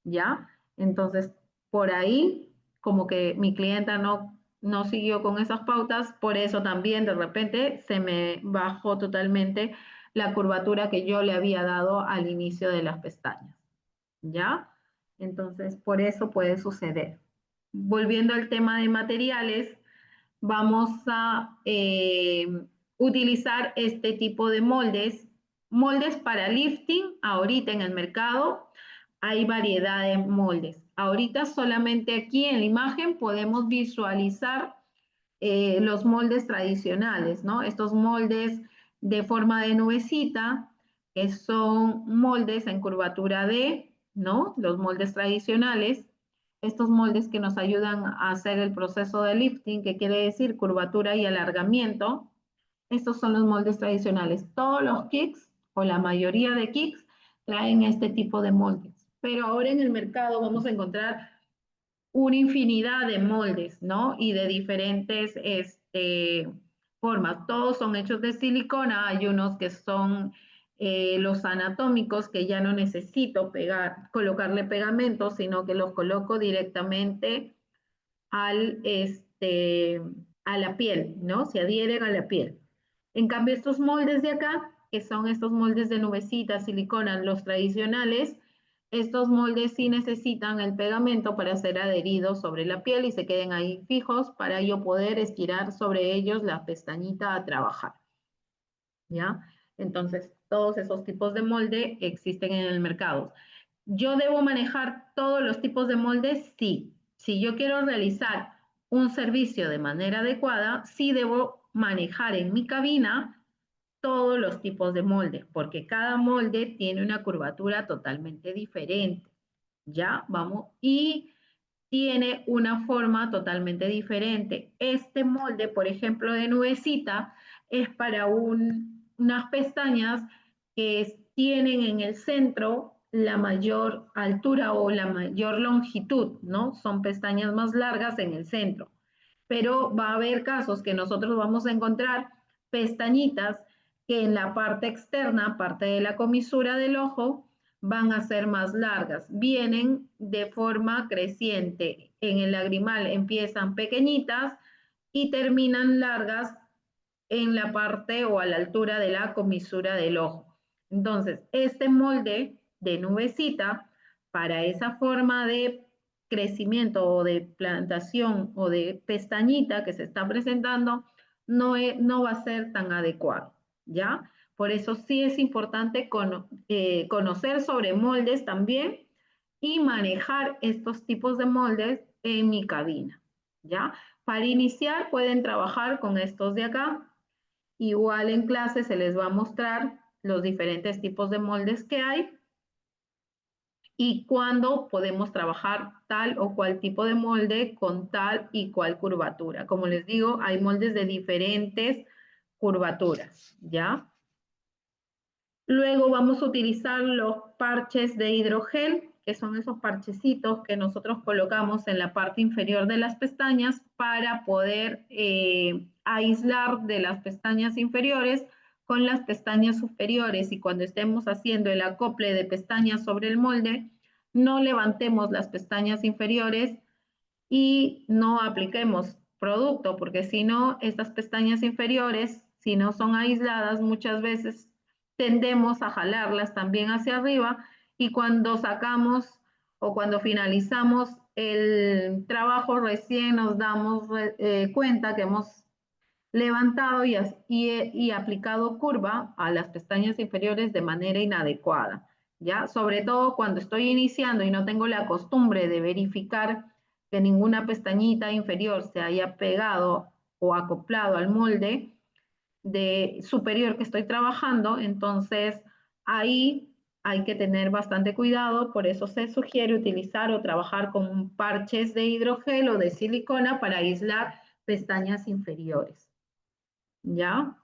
¿ya? Entonces, por ahí como que mi clienta no siguió con esas pautas, por eso también de repente se me bajó totalmente la curvatura que yo le había dado al inicio de las pestañas, ¿ya? Entonces, por eso puede suceder. Volviendo al tema de materiales, vamos a utilizar este tipo de moldes. Moldes para lifting, ahorita en el mercado hay variedad de moldes. Ahorita solamente aquí en la imagen podemos visualizar los moldes tradicionales, ¿no? Estos moldes de forma de nubecita, que son moldes en curvatura D, ¿no? Los moldes tradicionales. Estos moldes que nos ayudan a hacer el proceso de lifting, que quiere decir curvatura y alargamiento. Estos son los moldes tradicionales. Todos los kits, o la mayoría de kits, traen este tipo de moldes. Pero ahora en el mercado vamos a encontrar una infinidad de moldes, ¿no? Y de diferentes formas. Todos son hechos de silicona, hay unos que son los anatómicos que ya no necesito colocarle pegamento, sino que los coloco directamente al, a la piel, ¿no? Se adhieren a la piel. En cambio, estos moldes de acá, que son estos moldes de nubecita, silicona, los tradicionales, estos moldes sí necesitan el pegamento para ser adheridos sobre la piel y se queden ahí fijos para yo poder estirar sobre ellos la pestañita a trabajar, ¿ya? Entonces, todos esos tipos de molde existen en el mercado. ¿Yo debo manejar todos los tipos de moldes? Sí. Si yo quiero realizar un servicio de manera adecuada, sí debo manejar en mi cabina todos los tipos de molde, porque cada molde tiene una curvatura totalmente diferente. ¿Ya? Vamos. Y tiene una forma totalmente diferente. Este molde, por ejemplo, de nubecita, es para unas pestañas que tienen en el centro la mayor altura o la mayor longitud, ¿no? Son pestañas más largas en el centro. Pero va a haber casos que nosotros vamos a encontrar pestañitas que en la parte externa, parte de la comisura del ojo, van a ser más largas. Vienen de forma creciente. En el lagrimal empiezan pequeñitas y terminan largas en la parte o a la altura de la comisura del ojo. Entonces, este molde de nubecita, para esa forma de crecimiento o de plantación o de pestañita que se está presentando, no va a ser tan adecuado, ¿ya? Por eso sí es importante conocer sobre moldes también y manejar estos tipos de moldes en mi cabina, ¿ya? Para iniciar pueden trabajar con estos de acá. Igual en clase se les va a mostrar los diferentes tipos de moldes que hay y cuándo podemos trabajar tal o cual tipo de molde con tal y cual curvatura. Como les digo, hay moldes de diferentes curvaturas, ¿ya? Luego vamos a utilizar los parches de hidrogel, que son esos parchecitos que nosotros colocamos en la parte inferior de las pestañas para poder aislar de las pestañas inferiores con las pestañas superiores. Y cuando estemos haciendo el acople de pestañas sobre el molde, no levantemos las pestañas inferiores y no apliquemos producto, porque si no, estas pestañas inferiores, si no son aisladas, muchas veces tendemos a jalarlas también hacia arriba y cuando sacamos o cuando finalizamos el trabajo recién nos damos cuenta que hemos levantado y aplicado curva a las pestañas inferiores de manera inadecuada, ¿ya? Sobre todo cuando estoy iniciando y no tengo la costumbre de verificar que ninguna pestañita inferior se haya pegado o acoplado al molde de superior que estoy trabajando, entonces ahí hay que tener bastante cuidado, por eso se sugiere utilizar o trabajar con parches de hidrogel o de silicona para aislar pestañas inferiores. ¿Ya?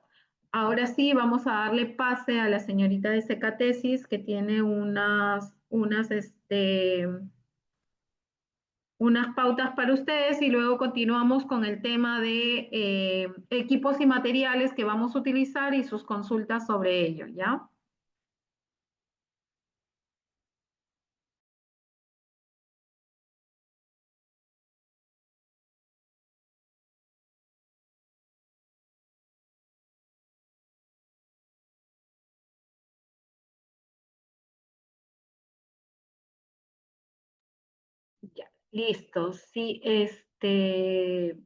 Ahora sí, vamos a darle pase a la señorita de Secatesis, que tiene unas pautas para ustedes y luego continuamos con el tema de equipos y materiales que vamos a utilizar y sus consultas sobre ello, ¿ya? Ya, listo. Sí,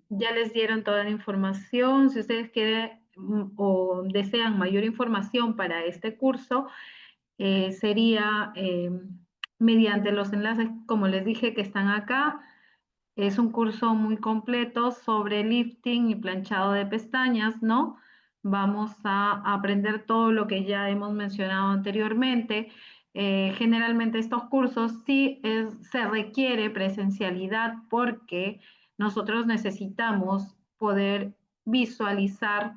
ya les dieron toda la información. Si ustedes quieren o desean mayor información para este curso, sería mediante los enlaces, como les dije, que están acá. Es un curso muy completo sobre lifting y planchado de pestañas, ¿no? Vamos a aprender todo lo que ya hemos mencionado anteriormente. Generalmente estos cursos sí se requiere presencialidad porque nosotros necesitamos poder visualizar,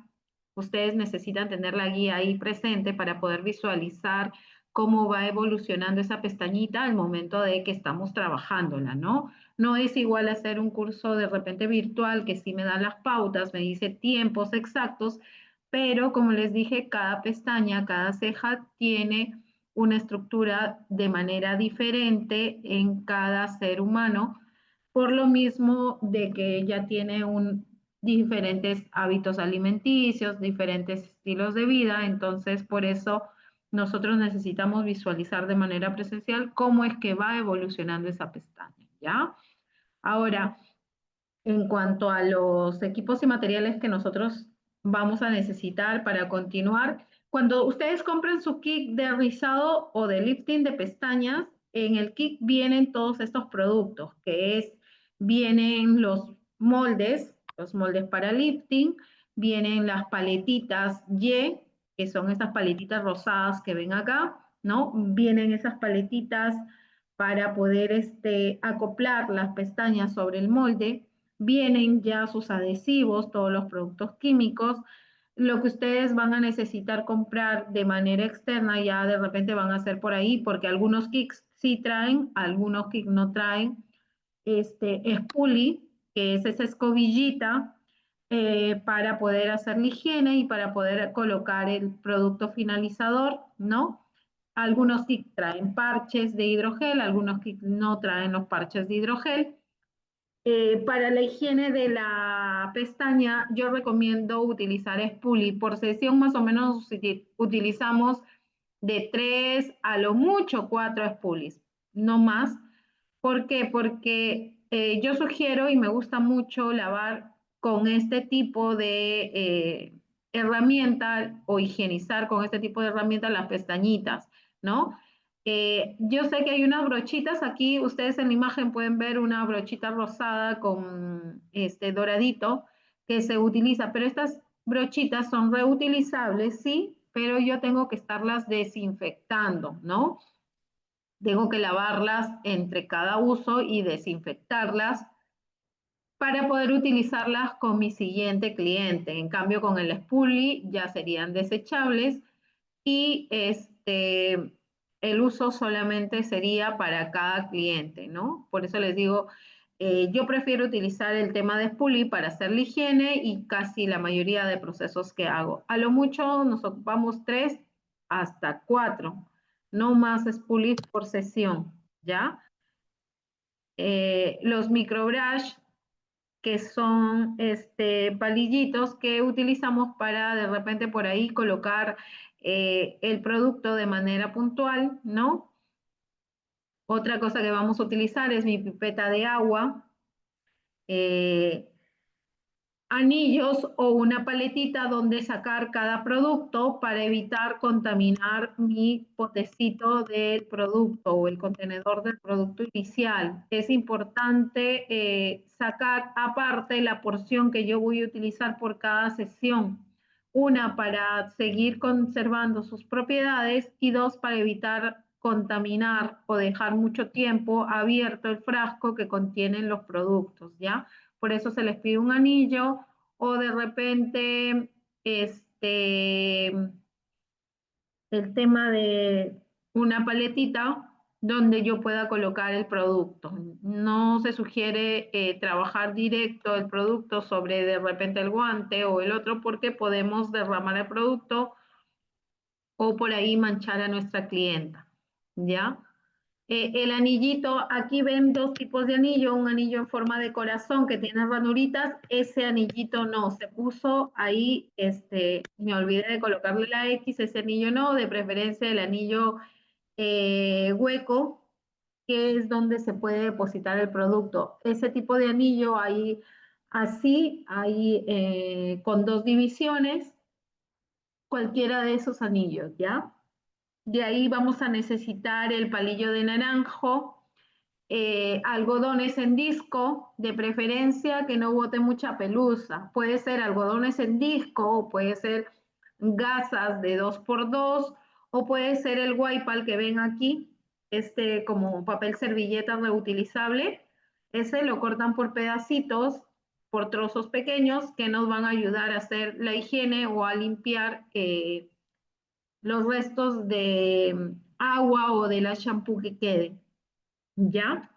ustedes necesitan tener la guía ahí presente para poder visualizar cómo va evolucionando esa pestañita al momento de que estamos trabajándola, ¿no? No es igual hacer un curso de repente virtual que sí me da las pautas, me dice tiempos exactos, pero como les dije, cada pestaña, cada ceja tiene una estructura de manera diferente en cada ser humano, por lo mismo de que ella tiene diferentes hábitos alimenticios, diferentes estilos de vida, entonces por eso nosotros necesitamos visualizar de manera presencial cómo es que va evolucionando esa pestaña, ¿ya? Ahora, en cuanto a los equipos y materiales que nosotros vamos a necesitar para continuar, cuando ustedes compren su kit de rizado o de lifting de pestañas, en el kit vienen todos estos productos, vienen los moldes para lifting, vienen las paletitas Y, que son estas paletitas rosadas que ven acá, ¿no? Vienen esas paletitas para poder acoplar las pestañas sobre el molde, vienen ya sus adhesivos, todos los productos químicos. Lo que ustedes van a necesitar comprar de manera externa ya de repente van a ser por ahí, porque algunos kits sí traen, algunos kits no traen. Spoolie, que es esa escobillita para poder hacer la higiene y para poder colocar el producto finalizador, ¿no? Algunos kits traen parches de hidrogel, algunos kits no traen los parches de hidrogel. Para la higiene de la pestaña, yo recomiendo utilizar Spoolie. Por sesión más o menos utilizamos de 3 a lo mucho 4 Spoolies, no más. ¿Por qué? Porque yo sugiero y me gusta mucho lavar con este tipo de herramienta o higienizar con este tipo de herramienta las pestañitas, ¿no? Yo sé que hay unas brochitas aquí, ustedes en la imagen pueden ver una brochita rosada con este doradito que se utiliza, pero estas brochitas son reutilizables, sí, pero yo tengo que estarlas desinfectando, ¿no? Tengo que lavarlas entre cada uso y desinfectarlas para poder utilizarlas con mi siguiente cliente. En cambio, con el Spoolie ya serían desechables y el uso solamente sería para cada cliente, ¿no? Por eso les digo, yo prefiero utilizar el tema de Spoolie para hacer la higiene y casi la mayoría de procesos que hago. A lo mucho nos ocupamos 3 hasta 4, no más Spoolie por sesión, ¿ya? Los microbrush, que son palillitos que utilizamos para de repente por ahí colocar el producto de manera puntual, ¿no? Otra cosa que vamos a utilizar es mi pipeta de agua, eh, anillos o una paletita donde sacar cada producto para evitar contaminar mi potecito del producto o el contenedor del producto inicial. Es importante sacar aparte la porción que yo voy a utilizar por cada sesión. Una, para seguir conservando sus propiedades y dos, para evitar contaminar o dejar mucho tiempo abierto el frasco que contienen los productos, ¿ya? Por eso se les pide un anillo o de repente el tema de una paletita donde yo pueda colocar el producto. No se sugiere trabajar directo el producto sobre de repente el guante o el otro porque podemos derramar el producto o por ahí manchar a nuestra clienta, ¿ya? El anillito, aquí ven dos tipos de anillo, un anillo en forma de corazón que tiene ranuritas, ese anillito no, se puso ahí, me olvidé de colocarle la X, ese anillo no, de preferencia el anillo hueco, que es donde se puede depositar el producto. Ese tipo de anillo ahí, así, ahí con dos divisiones, cualquiera de esos anillos, ¿ya? De ahí vamos a necesitar el palillo de naranjo, algodones en disco, de preferencia que no bote mucha pelusa. Puede ser algodones en disco o puede ser gasas de 2x2 o puede ser el wipeal que ven aquí, como papel servilleta reutilizable. Ese lo cortan por pedacitos, por trozos pequeños que nos van a ayudar a hacer la higiene o a limpiar los restos de agua o de la shampoo que quede, ¿ya?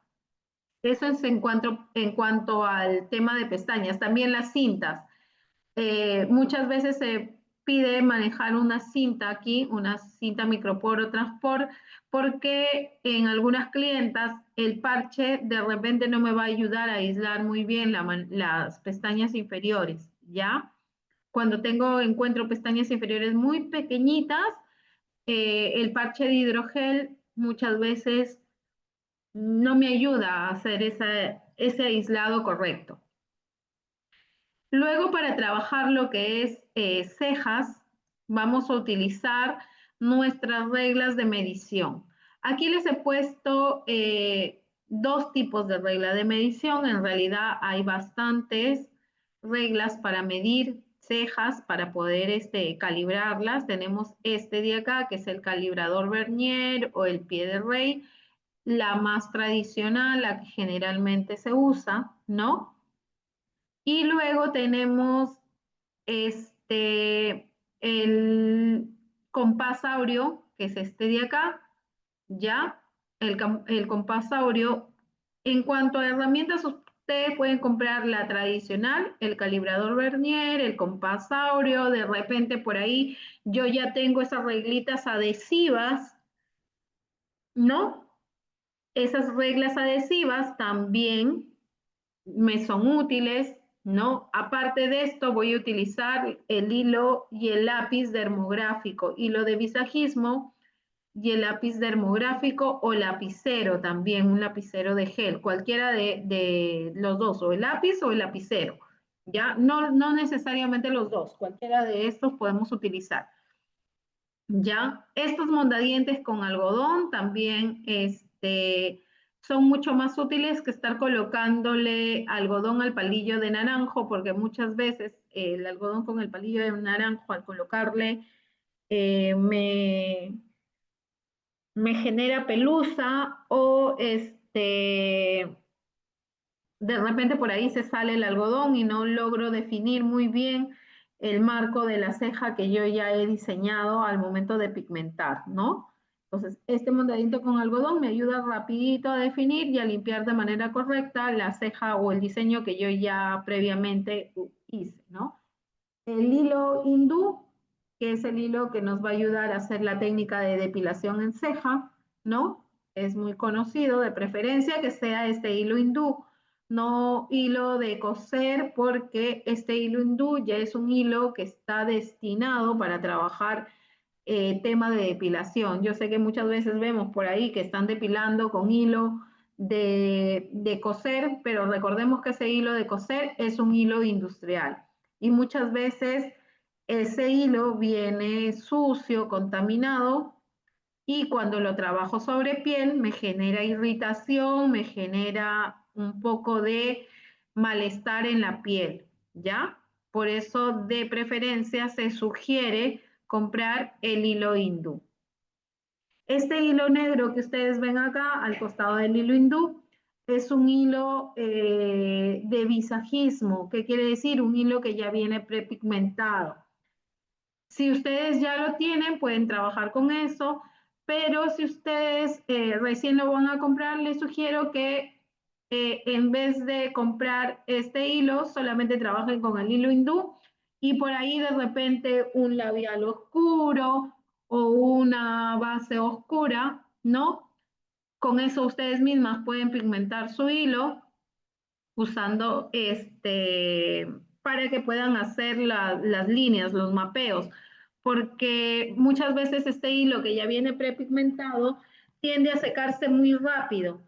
Eso es en cuanto al tema de pestañas. También las cintas. Muchas veces se pide manejar una cinta aquí, una cinta microporo transport, porque en algunas clientas el parche de repente no me va a ayudar a aislar muy bien las pestañas inferiores, ¿ya? Cuando encuentro pestañas inferiores muy pequeñitas, el parche de hidrogel muchas veces no me ayuda a hacer ese aislado correcto. Luego, para trabajar lo que es cejas, vamos a utilizar nuestras reglas de medición. Aquí les he puesto dos tipos de regla de medición. En realidad hay bastantes reglas para medir cejas, para poder calibrarlas. Tenemos este de acá, que es el calibrador Vernier o el pie de rey, la más tradicional, la que generalmente se usa, ¿no? Y luego tenemos el compasaurio, que es este de acá, ya, el compasaurio. En cuanto a herramientas, ustedes pueden comprar la tradicional, el calibrador Vernier, el compasaurio, de repente por ahí yo ya tengo esas reglitas adhesivas, ¿no? Esas reglas adhesivas también me son útiles, ¿no? Aparte de esto, voy a utilizar el hilo y el lápiz dermográfico, hilo de visajismo y el lápiz dermográfico o lapicero también, un lapicero de gel, cualquiera de los dos, o el lápiz o el lapicero, ¿ya? No necesariamente los dos, cualquiera de estos podemos utilizar. ¿Ya? Estos mondadientes con algodón también son mucho más útiles que estar colocándole algodón al palillo de naranjo, porque muchas veces el algodón con el palillo de naranjo al colocarle eh, me, me genera pelusa o de repente por ahí se sale el algodón y no logro definir muy bien el marco de la ceja que yo ya he diseñado al momento de pigmentar, ¿no? Entonces, este mondadito con algodón me ayuda rapidito a definir y a limpiar de manera correcta la ceja o el diseño que yo ya previamente hice, ¿no? El hilo hindú, que es el hilo que nos va a ayudar a hacer la técnica de depilación en ceja, ¿no? Es muy conocido, de preferencia que sea este hilo hindú, no hilo de coser, porque este hilo hindú ya es un hilo que está destinado para trabajar tema de depilación. Yo sé que muchas veces vemos por ahí que están depilando con hilo de coser, pero recordemos que ese hilo de coser es un hilo industrial y muchas veces ese hilo viene sucio, contaminado, y cuando lo trabajo sobre piel me genera irritación, me genera un poco de malestar en la piel, ¿ya? Por eso de preferencia se sugiere comprar el hilo hindú. Este hilo negro que ustedes ven acá al costado del hilo hindú es un hilo de visajismo. ¿Qué quiere decir? Un hilo que ya viene prepigmentado. Si ustedes ya lo tienen, pueden trabajar con eso, pero si ustedes recién lo van a comprar, les sugiero que en vez de comprar este hilo, solamente trabajen con el hilo hindú y por ahí de repente un labial oscuro o una base oscura, ¿no? Con eso ustedes mismas pueden pigmentar su hilo usando para que puedan hacer las líneas, los mapeos, porque muchas veces este hilo que ya viene prepigmentado tiende a secarse muy rápido,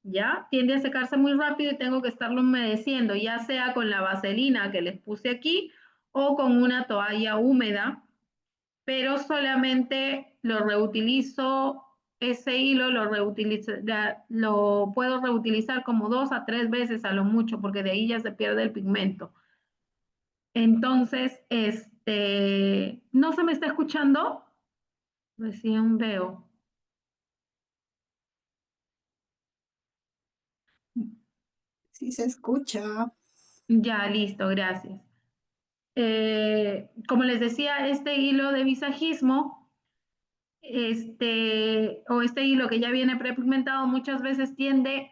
¿ya? Tiende a secarse muy rápido y tengo que estarlo humedeciendo, ya sea con la vaselina que les puse aquí o con una toalla húmeda, pero solamente lo reutilizo, ese hilo lo puedo reutilizar como 2 a 3 veces a lo mucho, porque de ahí ya se pierde el pigmento. Entonces, ¿no se me está escuchando? Recién veo. Sí se escucha. Ya, listo, gracias. Como les decía, este hilo de visajismo o este hilo que ya viene prepigmentado muchas veces tiende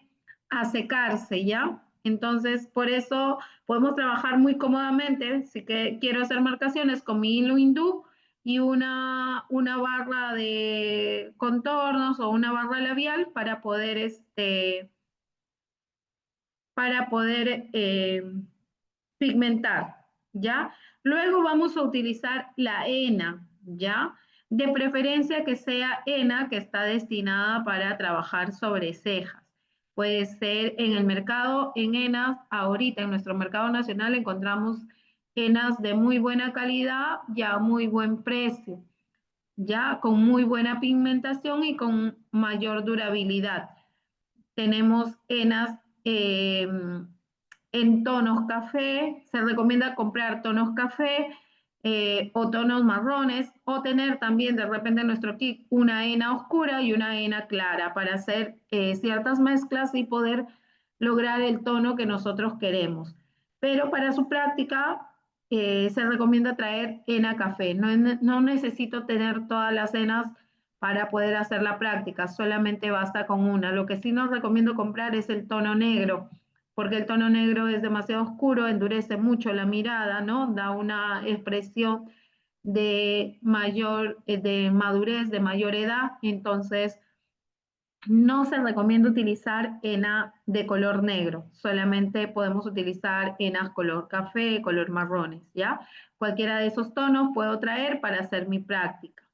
a secarse, ¿ya? Entonces, por eso podemos trabajar muy cómodamente, si que quiero hacer marcaciones con mi hilo hindú y una barra de contornos o una barra labial para poder pigmentar, ¿ya? Luego vamos a utilizar la henna, ¿ya? De preferencia que sea henna que está destinada para trabajar sobre cejas. Puede ser en el mercado, en hennas, ahorita en nuestro mercado nacional encontramos hennas de muy buena calidad y a muy buen precio, ya con muy buena pigmentación y con mayor durabilidad. Tenemos hennas en tonos café, se recomienda comprar tonos café o tonos marrones, o tener también de repente en nuestro kit una henna oscura y una henna clara para hacer ciertas mezclas y poder lograr el tono que nosotros queremos. Pero para su práctica se recomienda traer henna café. No necesito tener todas las hennas para poder hacer la práctica, solamente basta con una. Lo que sí nos recomiendo comprar es el tono negro, porque el tono negro es demasiado oscuro, endurece mucho la mirada, ¿no? Da una expresión de de madurez, de mayor edad, entonces no se recomienda utilizar henna de color negro, solamente podemos utilizar hennas color café, color marrones, ¿ya? Cualquiera de esos tonos puedo traer para hacer mi práctica.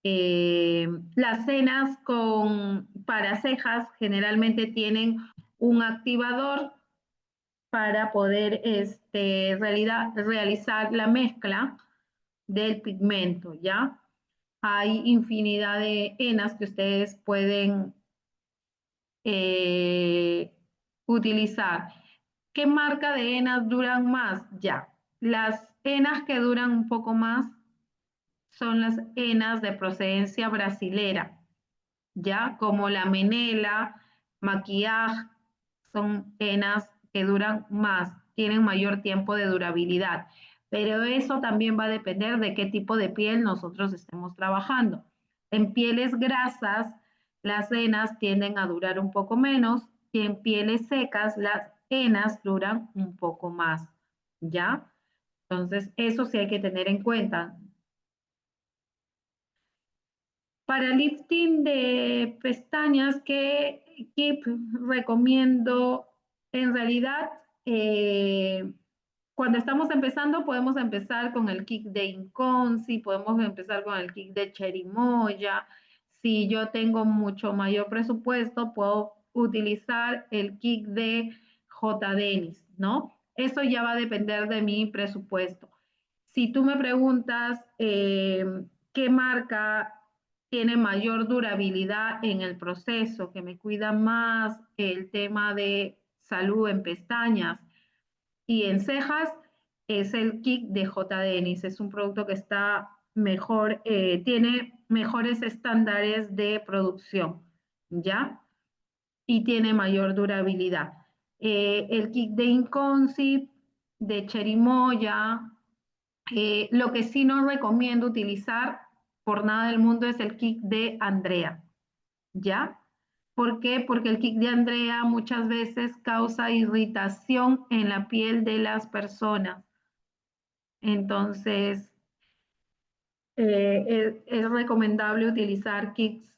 Las hennas para cejas generalmente tienen un activador para poder realizar la mezcla del pigmento, ¿ya? Hay infinidad de hennas que ustedes pueden utilizar. ¿Qué marca de hennas duran más? Ya, las hennas que duran un poco más son las hennas de procedencia brasilera, ya como la menela, maquillaje, son hennas que duran más, tienen mayor tiempo de durabilidad. Pero eso también va a depender de qué tipo de piel nosotros estemos trabajando. En pieles grasas, las hennas tienden a durar un poco menos y en pieles secas, las hennas duran un poco más, ¿ya? Entonces, eso sí hay que tener en cuenta. Para lifting de pestañas, ¿qué kit recomiendo? En realidad, cuando estamos empezando, podemos empezar con el kit de Inconsi, podemos empezar con el kit de Cherimoya. Si yo tengo mucho mayor presupuesto, puedo utilizar el kit de J. Dennis, ¿no? Eso ya va a depender de mi presupuesto. Si tú me preguntas qué marca tiene mayor durabilidad en el proceso, que me cuida más el tema de salud en pestañas y en cejas, es el kit de J. Dennis. Es un producto que está mejor, tiene mejores estándares de producción, ¿ya? Y tiene mayor durabilidad. El kit de Inconsi, de Cherimoya, lo que sí no recomiendo utilizar por nada del mundo es el kit de Andrea, ¿ya? ¿Por qué? Porque el kit de Andrea muchas veces causa irritación en la piel de las personas. Entonces, es recomendable utilizar kits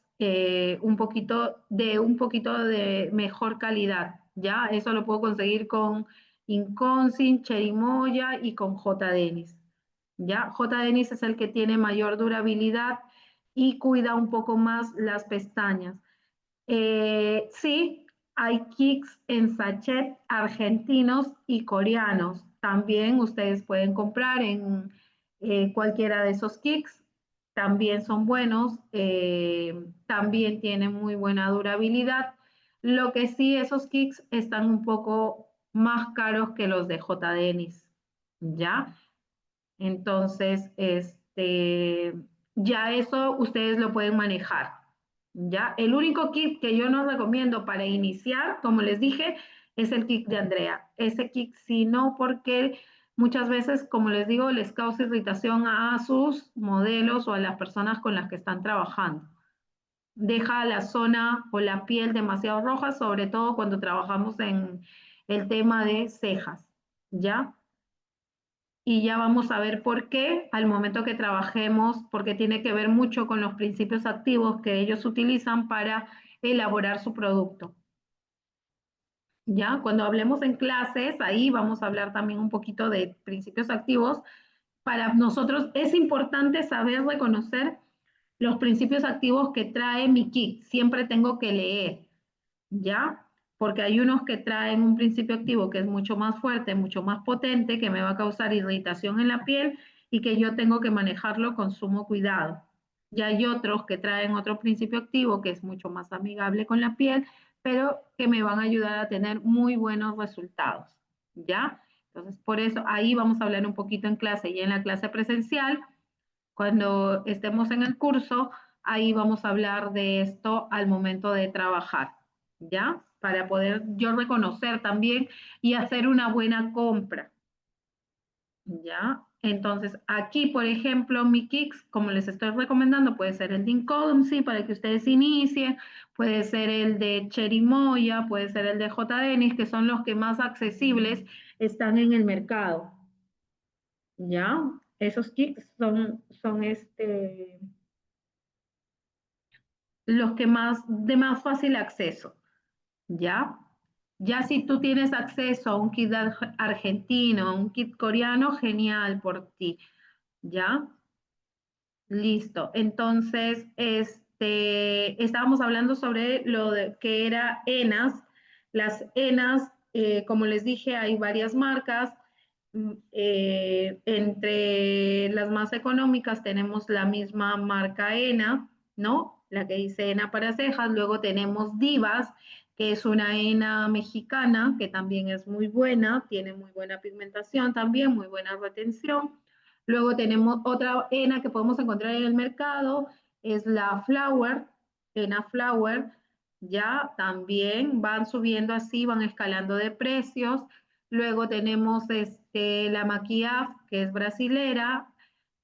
un poquito de mejor calidad, ¿ya? Eso lo puedo conseguir con Inconsin, Cherimoya y con J. Dennis. ¿Ya? J. Dennis es el que tiene mayor durabilidad y cuida un poco más las pestañas. Sí, hay kits en sachet argentinos y coreanos. También ustedes pueden comprar en cualquiera de esos kits. También son buenos, también tienen muy buena durabilidad. Lo que sí, esos kits están un poco más caros que los de J. Dennis, ¿ya? Entonces, ya eso ustedes lo pueden manejar, ¿ya? El único kit que yo no recomiendo para iniciar, como les dije, es el kit de Andrea. Ese kit sí no, porque muchas veces, como les digo, les causa irritación a sus modelos o a las personas con las que están trabajando. Deja la zona o la piel demasiado roja, sobre todo cuando trabajamos en el tema de cejas, ¿ya? Y ya vamos a ver por qué al momento que trabajemos, porque tiene que ver mucho con los principios activos que ellos utilizan para elaborar su producto. ¿Ya? Cuando hablemos en clases, ahí vamos a hablar también un poquito de principios activos. Para nosotros es importante saber reconocer los principios activos que trae mi kit. Siempre tengo que leer, ¿ya? Porque hay unos que traen un principio activo que es mucho más fuerte, mucho más potente, que me va a causar irritación en la piel y que yo tengo que manejarlo con sumo cuidado. Y hay otros que traen otro principio activo que es mucho más amigable con la piel, pero que me van a ayudar a tener muy buenos resultados, ¿ya? Entonces, por eso ahí vamos a hablar un poquito en clase y en la clase presencial, cuando estemos en el curso, ahí vamos a hablar de esto al momento de trabajar, ¿ya? Para poder yo reconocer también y hacer una buena compra, ¿ya? Entonces, aquí, por ejemplo, mi Kicks, como les estoy recomendando, puede ser el de Inconsci para que ustedes inicien, puede ser el de Cherimoya, puede ser el de J. Dennis, que son los que más accesibles están en el mercado, ¿ya? Esos Kicks son los que de más fácil acceso, ¿ya? Ya si tú tienes acceso a un kit argentino, a un kit coreano, genial por ti, ¿ya? Listo. Entonces, estábamos hablando sobre lo que era ENAS. Las ENAS, como les dije, hay varias marcas. Entre las más económicas tenemos la misma marca ENA, ¿no? La que dice ENA para cejas. Luego tenemos Divas, que es una ENA mexicana, que también es muy buena, tiene muy buena pigmentación también, muy buena retención. Luego tenemos otra ENA que podemos encontrar en el mercado, es la Flower, ENA Flower, ya también van subiendo así, van escalando de precios. Luego tenemos la Maquiaf, que es brasilera,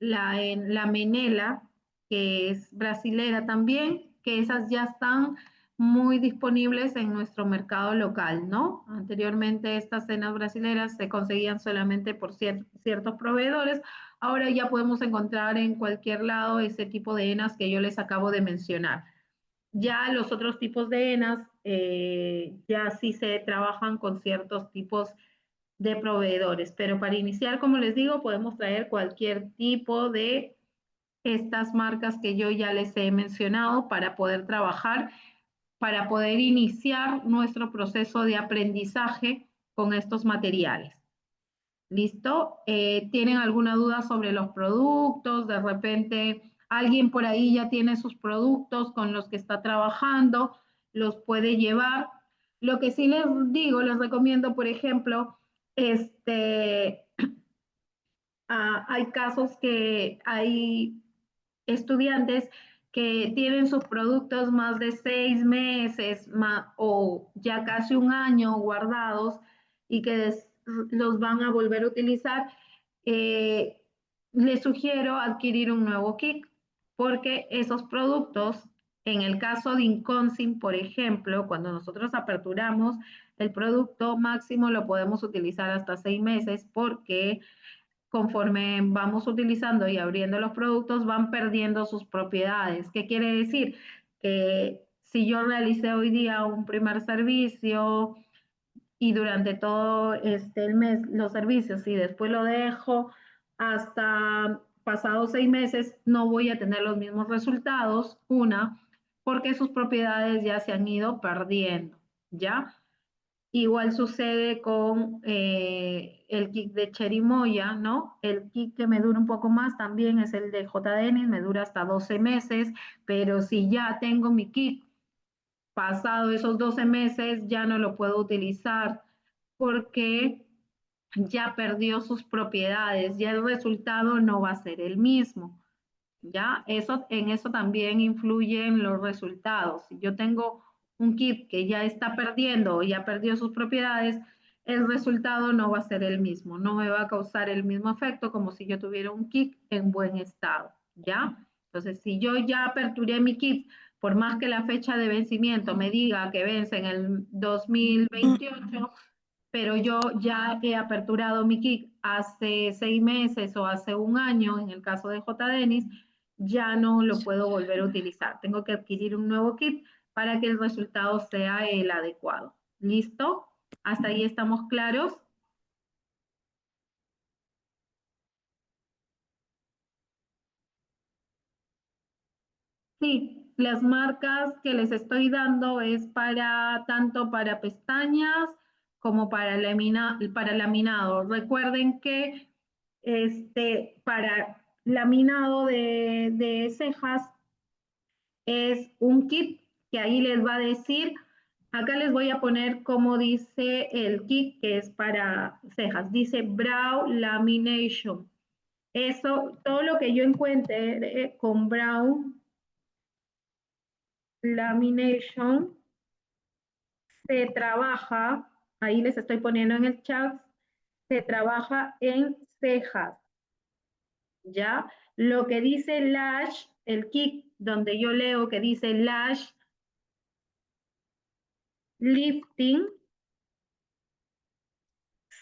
la Menela, que es brasilera también, que esas ya están muy disponibles en nuestro mercado local, ¿no? Anteriormente estas cenas brasileras se conseguían solamente por ciertos proveedores, ahora ya podemos encontrar en cualquier lado ese tipo de ENAs que yo les acabo de mencionar. Ya los otros tipos de ENAs ya sí se trabajan con ciertos tipos de proveedores, pero para iniciar, como les digo, podemos traer cualquier tipo de estas marcas que yo ya les he mencionado para poder trabajar, para poder iniciar nuestro proceso de aprendizaje con estos materiales. ¿Listo? ¿Tienen alguna duda sobre los productos? De repente alguien por ahí ya tiene sus productos con los que está trabajando, los puede llevar. Lo que sí les digo, les recomiendo, por ejemplo, hay casos que hay estudiantes que tienen sus productos más de 6 meses o ya casi un año guardados y que los van a volver a utilizar. eh, Les sugiero adquirir un nuevo kit porque esos productos, en el caso de Inconsim, por ejemplo, cuando nosotros aperturamos el producto máximo lo podemos utilizar hasta 6 meses porque conforme vamos utilizando y abriendo los productos, van perdiendo sus propiedades. ¿Qué quiere decir? Que si yo realicé hoy día un primer servicio y durante todo el mes los servicios y después lo dejo hasta pasados 6 meses, no voy a tener los mismos resultados, porque sus propiedades ya se han ido perdiendo, ¿ya? Igual sucede con el kit de Cherimoya, ¿no? El kit que me dura un poco más también es el de J. Dennis, me dura hasta 12 meses, pero si ya tengo mi kit pasado esos 12 meses, ya no lo puedo utilizar porque ya perdió sus propiedades, ya el resultado no va a ser el mismo. ¿Ya? En eso también influyen los resultados. Si yo tengo un kit que ya está perdiendo o ya perdió sus propiedades, el resultado no va a ser el mismo, no me va a causar el mismo efecto como si yo tuviera un kit en buen estado, ¿ya? Entonces, si yo ya aperturé mi kit, por más que la fecha de vencimiento me diga que vence en el 2028, pero yo ya he aperturado mi kit hace 6 meses o hace un año, en el caso de J. Denis, ya no lo puedo volver a utilizar. Tengo que adquirir un nuevo kit para que el resultado sea el adecuado. ¿Listo? ¿Hasta ahí estamos claros? Sí, las marcas que les estoy dando es para tanto para pestañas como para laminado. Recuerden que para laminado de cejas es un kit que ahí les va a decir, acá les voy a poner como dice el kit que es para cejas. Dice Brow Lamination. Eso, todo lo que yo encuentre con Brow Lamination se trabaja, ahí les estoy poniendo en el chat, se trabaja en cejas, ¿ya? Lo que dice Lash, el kit donde yo leo que dice Lash Lifting,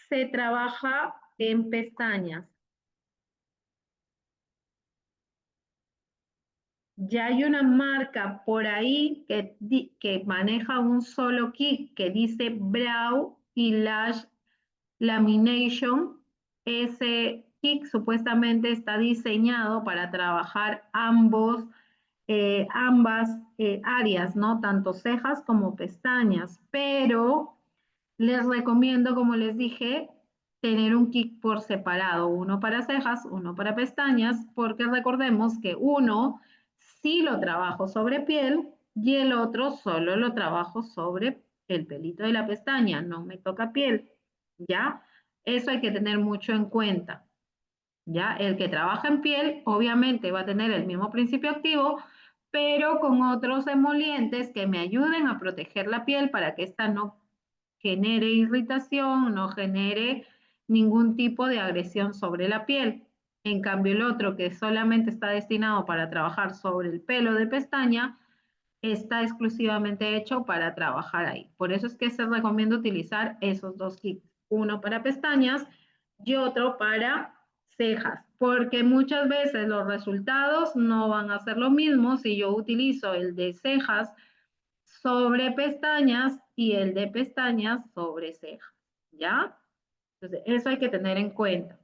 se trabaja en pestañas. Ya hay una marca por ahí que maneja un solo kit que dice Brow y Lash Lamination. Ese kit supuestamente está diseñado para trabajar ambas áreas, ¿no? Tanto cejas como pestañas, pero les recomiendo, como les dije, tener un kit por separado, uno para cejas, uno para pestañas, porque recordemos que uno sí lo trabajo sobre piel y el otro solo lo trabajo sobre el pelito de la pestaña, no me toca piel, ¿ya? Eso hay que tener mucho en cuenta, ¿ya? El que trabaja en piel obviamente va a tener el mismo principio activo, pero con otros emolientes que me ayuden a proteger la piel para que ésta no genere irritación, no genere ningún tipo de agresión sobre la piel. En cambio, el otro que solamente está destinado para trabajar sobre el pelo de pestaña, está exclusivamente hecho para trabajar ahí. Por eso es que se recomienda utilizar esos dos kits, uno para pestañas y otro para cejas, porque muchas veces los resultados no van a ser lo mismo si yo utilizo el de cejas sobre pestañas y el de pestañas sobre cejas, ¿ya? Entonces, eso hay que tener en cuenta.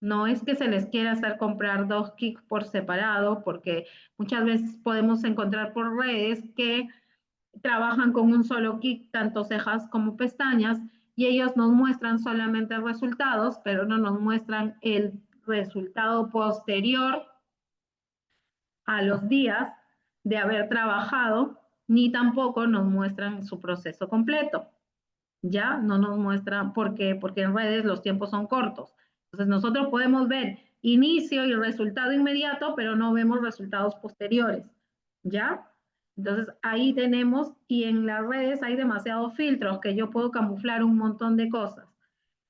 No es que se les quiera hacer comprar dos kits por separado, porque muchas veces podemos encontrar por redes que trabajan con un solo kit, tanto cejas como pestañas, y ellos nos muestran solamente resultados, pero no nos muestran el resultado posterior a los días de haber trabajado, ni tampoco nos muestran su proceso completo. Ya no nos muestran porque en redes los tiempos son cortos. Entonces nosotros podemos ver inicio y resultado inmediato, pero no vemos resultados posteriores. ¿Ya? Entonces ahí tenemos, y en las redes hay demasiados filtros que yo puedo camuflar un montón de cosas.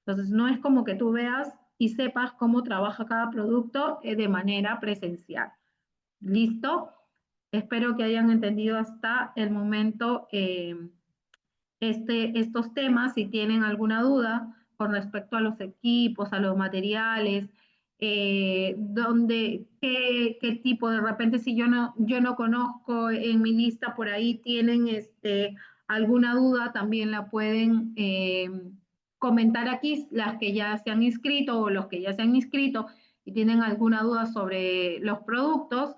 Entonces no es como que tú veas y sepas cómo trabaja cada producto de manera presencial. ¿Listo? Espero que hayan entendido hasta el momento estos temas. Si tienen alguna duda con respecto a los equipos, a los materiales, qué tipo de repente, si yo no conozco en mi lista por ahí, tienen alguna duda, también la pueden comentar aquí, las que ya se han inscrito o los que ya se han inscrito y tienen alguna duda sobre los productos,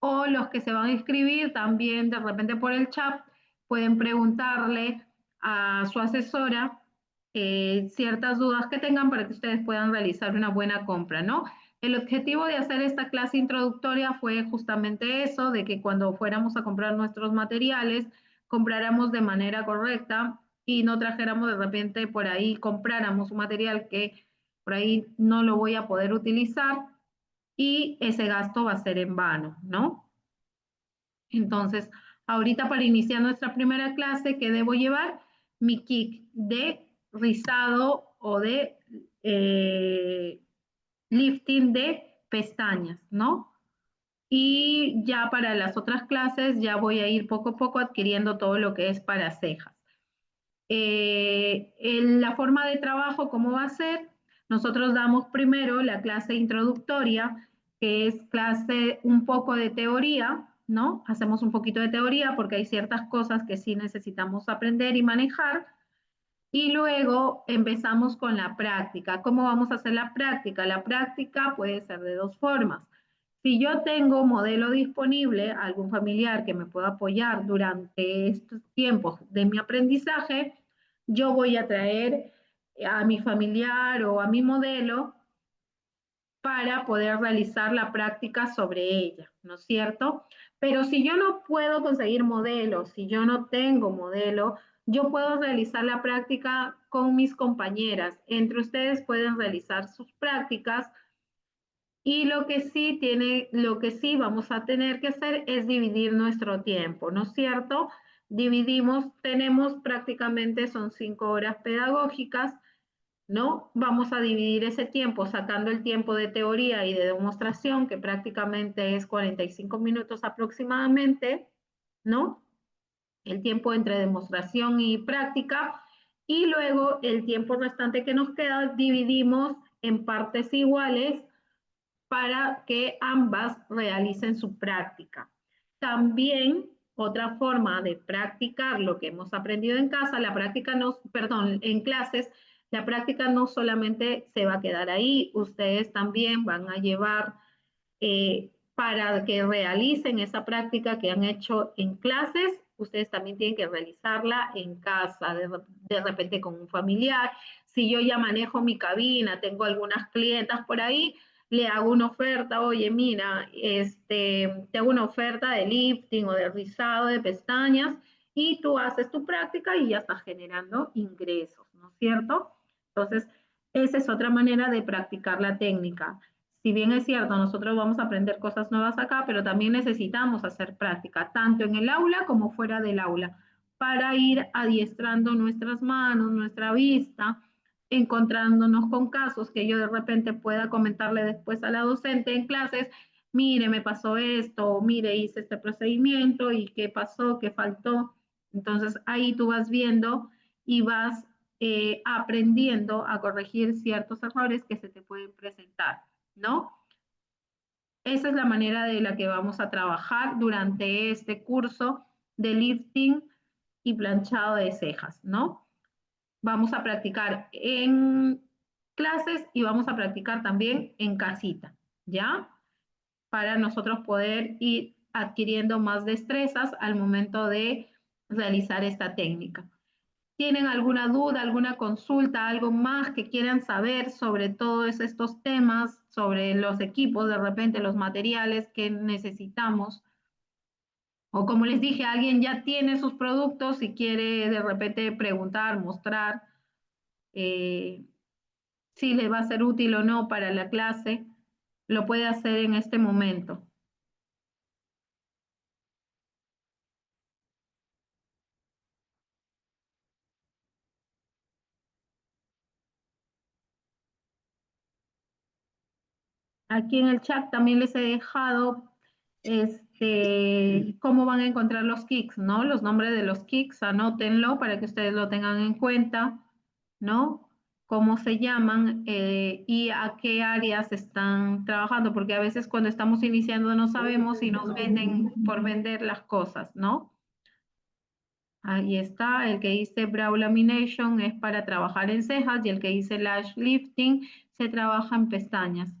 o los que se van a inscribir también de repente por el chat pueden preguntarle a su asesora ciertas dudas que tengan para que ustedes puedan realizar una buena compra, ¿no? El objetivo de hacer esta clase introductoria fue justamente eso, de que cuando fuéramos a comprar nuestros materiales, compráramos de manera correcta y no trajéramos de repente por ahí, compráramos un material que por ahí no lo voy a poder utilizar y ese gasto va a ser en vano, ¿no? Entonces, ahorita para iniciar nuestra primera clase, ¿qué debo llevar? Mi kit de rizado o de lifting de pestañas, ¿no? Y ya para las otras clases ya voy a ir poco a poco adquiriendo todo lo que es para cejas. La forma de trabajo, ¿cómo va a ser? Nosotros damos primero la clase introductoria, que es clase un poco de teoría, ¿no? Hacemos un poquito de teoría porque hay ciertas cosas que sí necesitamos aprender y manejar. Y luego empezamos con la práctica. ¿Cómo vamos a hacer la práctica? La práctica puede ser de dos formas. Si yo tengo modelo disponible, algún familiar que me pueda apoyar durante estos tiempos de mi aprendizaje, yo voy a traer a mi familiar o a mi modelo para poder realizar la práctica sobre ella, ¿no es cierto? Pero si yo no puedo conseguir modelo, si yo no tengo modelo, yo puedo realizar la práctica con mis compañeras. Entre ustedes pueden realizar sus prácticas y lo que sí vamos a tener que hacer es dividir nuestro tiempo, ¿no es cierto? Tenemos prácticamente son 5 horas pedagógicas, ¿no? Vamos a dividir ese tiempo sacando el tiempo de teoría y de demostración, que prácticamente es 45 minutos aproximadamente, ¿no? El tiempo entre demostración y práctica, y luego el tiempo restante que nos queda dividimos en partes iguales para que ambas realicen su práctica. También otra forma de practicar lo que hemos aprendido en casa, la práctica no, perdón, en clases, la práctica no solamente se va a quedar ahí, ustedes también van a llevar para que realicen esa práctica que han hecho en clases, ustedes también tienen que realizarla en casa, de repente con un familiar. Si yo ya manejo mi cabina, tengo algunas clientas por ahí, le hago una oferta, oye, mira, te hago una oferta de lifting o de rizado de pestañas y tú haces tu práctica y ya estás generando ingresos, ¿no es cierto? Entonces, esa es otra manera de practicar la técnica. Si bien es cierto, nosotros vamos a aprender cosas nuevas acá, pero también necesitamos hacer práctica, tanto en el aula como fuera del aula, para ir adiestrando nuestras manos, nuestra vista, encontrándonos con casos que yo de repente pueda comentarle después a la docente en clases, mire, me pasó esto, mire, hice este procedimiento y qué pasó, qué faltó. Entonces ahí tú vas viendo y vas aprendiendo a corregir ciertos errores que se te pueden presentar, ¿no? Esa es la manera de la que vamos a trabajar durante este curso de lifting y planchado de cejas, ¿no? Vamos a practicar en clases y vamos a practicar también en casita, ¿ya? Para nosotros poder ir adquiriendo más destrezas al momento de realizar esta técnica. ¿Tienen alguna duda, alguna consulta, algo más que quieran saber sobre todos estos temas, sobre los equipos, de repente los materiales que necesitamos? O como les dije, alguien ya tiene sus productos y quiere de repente preguntar, mostrar eh, si le va a ser útil o no para la clase, lo puede hacer en este momento. Aquí en el chat también les he dejado cómo van a encontrar los kicks, ¿no? Los nombres de los kicks, anótenlo para que ustedes lo tengan en cuenta, ¿no? Cómo se llaman y a qué áreas están trabajando, porque a veces cuando estamos iniciando no sabemos si nos venden por vender las cosas, ¿no? Ahí está, el que dice Brow Lamination es para trabajar en cejas y el que dice Lash Lifting se trabaja en pestañas.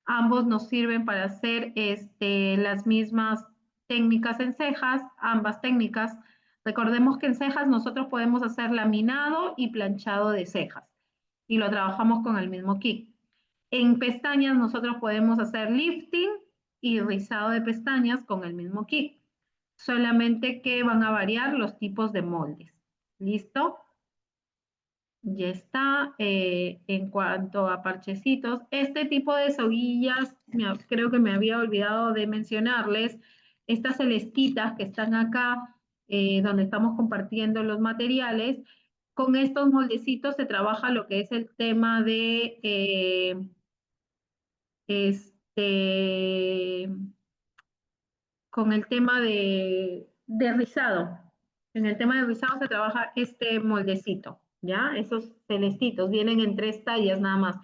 Ambos nos sirven para hacer las mismas técnicas en cejas, ambas técnicas. Recordemos que en cejas nosotros podemos hacer laminado y planchado de cejas y lo trabajamos con el mismo kit. En pestañas nosotros podemos hacer lifting y rizado de pestañas con el mismo kit, solamente que van a variar los tipos de moldes. ¿Listo? Ya está. En cuanto a parchecitos, este tipo de soguillas, creo que me había olvidado de mencionarles, estas celestitas que están acá, donde estamos compartiendo los materiales, con estos moldecitos se trabaja lo que es el tema de con el tema de rizado. En el tema de rizado se trabaja este moldecito, ¿ya? Esos celestitos vienen en 3 tallas nada más,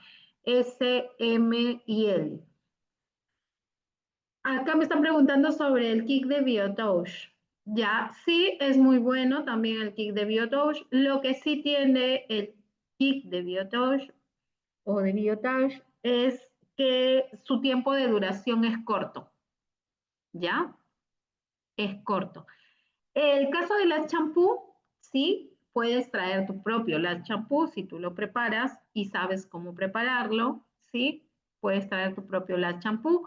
S, M y L. Acá me están preguntando sobre el kit de BioTouch. Ya, sí, es muy bueno también el kit de BioTouch. Lo que sí tiene el kit de BioTouch o de BioTouch es que su tiempo de duración es corto, ¿ya? Es corto. El caso de la champú, sí, puedes traer tu propio la champú si tú lo preparas y sabes cómo prepararlo, sí, puedes traer tu propio la champú.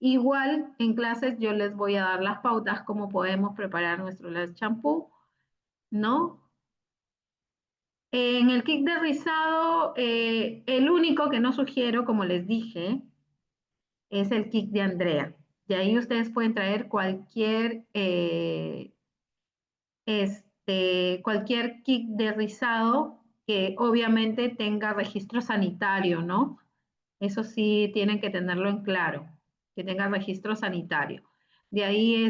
Igual en clases yo les voy a dar las pautas cómo podemos preparar nuestro la champú, ¿no? En el kit de rizado, el único que no sugiero, como les dije, es el kit de Andrea. Y ahí ustedes pueden traer cualquier cualquier kit de rizado que obviamente tenga registro sanitario, ¿no? Eso sí tienen que tenerlo en claro, que tenga registro sanitario. De ahí,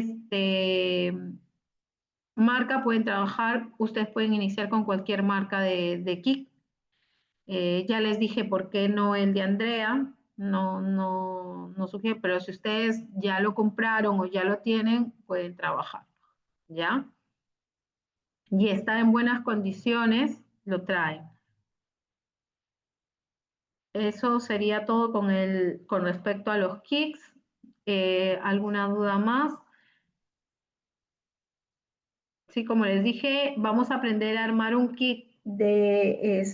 marca pueden trabajar, ustedes pueden iniciar con cualquier marca de kit. Ya les dije por qué no el de Andrea, no sugiero, pero si ustedes ya lo compraron o ya lo tienen, pueden trabajar, ¿ya? Y está en buenas condiciones, lo traen. Eso sería todo con respecto a los kits. ¿Alguna duda más? Sí, como les dije, vamos a aprender a armar un kit de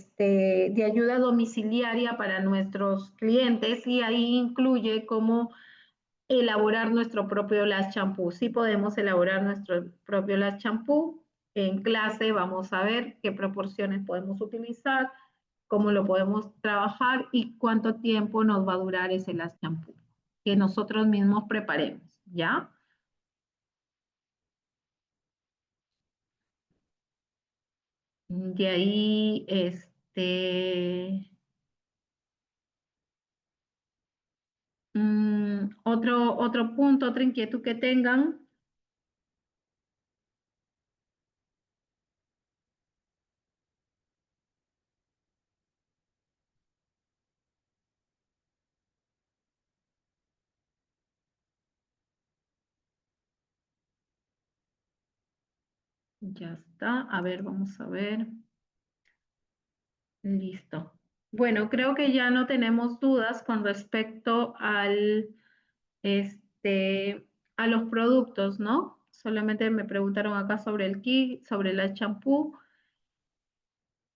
ayuda domiciliaria para nuestros clientes y ahí incluye cómo elaborar nuestro propio Lash Shampoo. Sí podemos elaborar nuestro propio Lash Shampoo. En clase vamos a ver qué proporciones podemos utilizar, cómo lo podemos trabajar y cuánto tiempo nos va a durar ese Lash Shampoo que nosotros mismos preparemos, ¿ya? De ahí, otro punto, otra inquietud que tengan. Ya está. A ver, vamos a ver. Listo. Bueno, creo que ya no tenemos dudas con respecto este, a los productos, ¿no? Solamente me preguntaron acá sobre el kit, sobre la champú.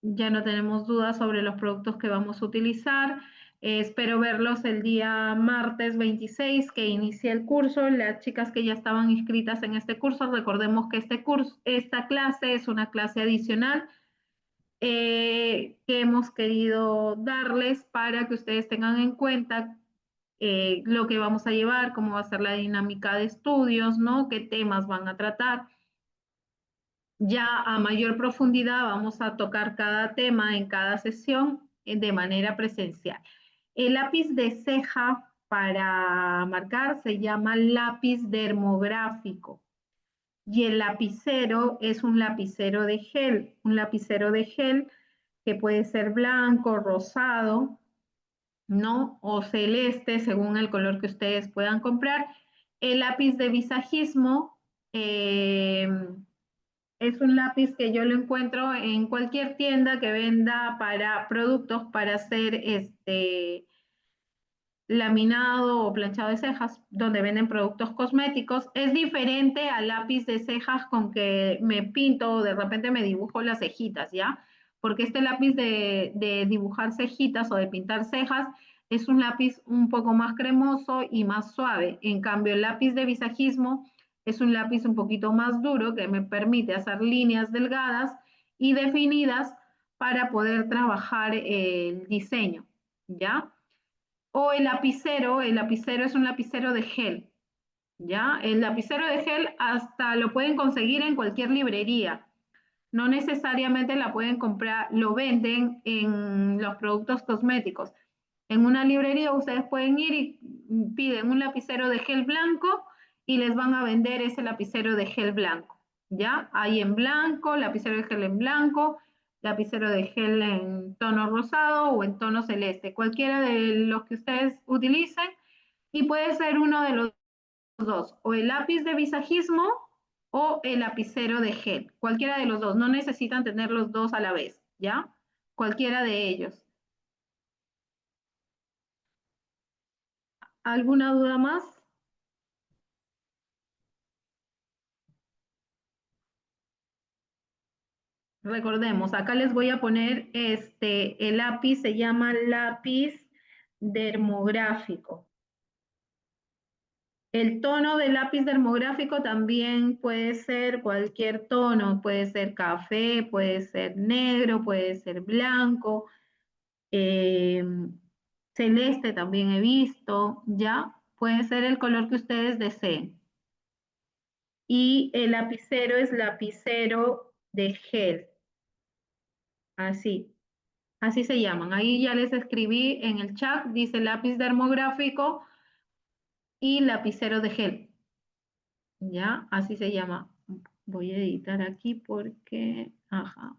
Ya no tenemos dudas sobre los productos que vamos a utilizar. Espero verlos el día martes 26 que inicie el curso. Las chicas que ya estaban inscritas en este curso, recordemos que esta clase es una clase adicional que hemos querido darles para que ustedes tengan en cuenta lo que vamos a llevar, cómo va a ser la dinámica de estudios, ¿no? Qué temas van a tratar. Ya a mayor profundidad vamos a tocar cada tema en cada sesión de manera presencial. El lápiz de ceja para marcar se llama lápiz dermográfico y el lapicero es un lapicero de gel que puede ser blanco, rosado, ¿no? O celeste, según el color que ustedes puedan comprar. El lápiz de visajismo es un lápiz que yo lo encuentro en cualquier tienda que venda para productos para hacer laminado o planchado de cejas, donde venden productos cosméticos. Es diferente al lápiz de cejas con que me pinto o de repente me dibujo las cejitas, ¿ya? Porque este lápiz de dibujar cejitas o de pintar cejas es un lápiz un poco más cremoso y más suave. En cambio, el lápiz de visajismo es un lápiz un poquito más duro que me permite hacer líneas delgadas y definidas para poder trabajar el diseño, ¿ya? O el lapicero es un lapicero de gel, ¿ya? El lapicero de gel hasta lo pueden conseguir en cualquier librería, No necesariamente la pueden comprar, lo venden en los productos cosméticos. En una librería ustedes pueden ir y piden un lapicero de gel blanco y les van a vender ese lapicero de gel blanco, ¿ya? Hay en blanco, lapicero de gel en blanco, lapicero de gel en tono rosado o en tono celeste, cualquiera de los que ustedes utilicen, y puede ser uno de los dos, o el lápiz de visajismo o el lapicero de gel, cualquiera de los dos, no necesitan tener los dos a la vez, ¿ya? Cualquiera de ellos. ¿Alguna duda más? Recordemos, acá les voy a poner el lápiz, se llama lápiz dermográfico. El tono del lápiz dermográfico también puede ser cualquier tono, puede ser café, puede ser negro, puede ser blanco, celeste también he visto, ¿ya? Puede ser el color que ustedes deseen. Y el lapicero es lapicero de gel, así. Así se llaman. Ahí ya les escribí en el chat, dice lápiz dermográfico y lapicero de gel. ¿Ya? Así se llama. Voy a editar aquí porque, ajá.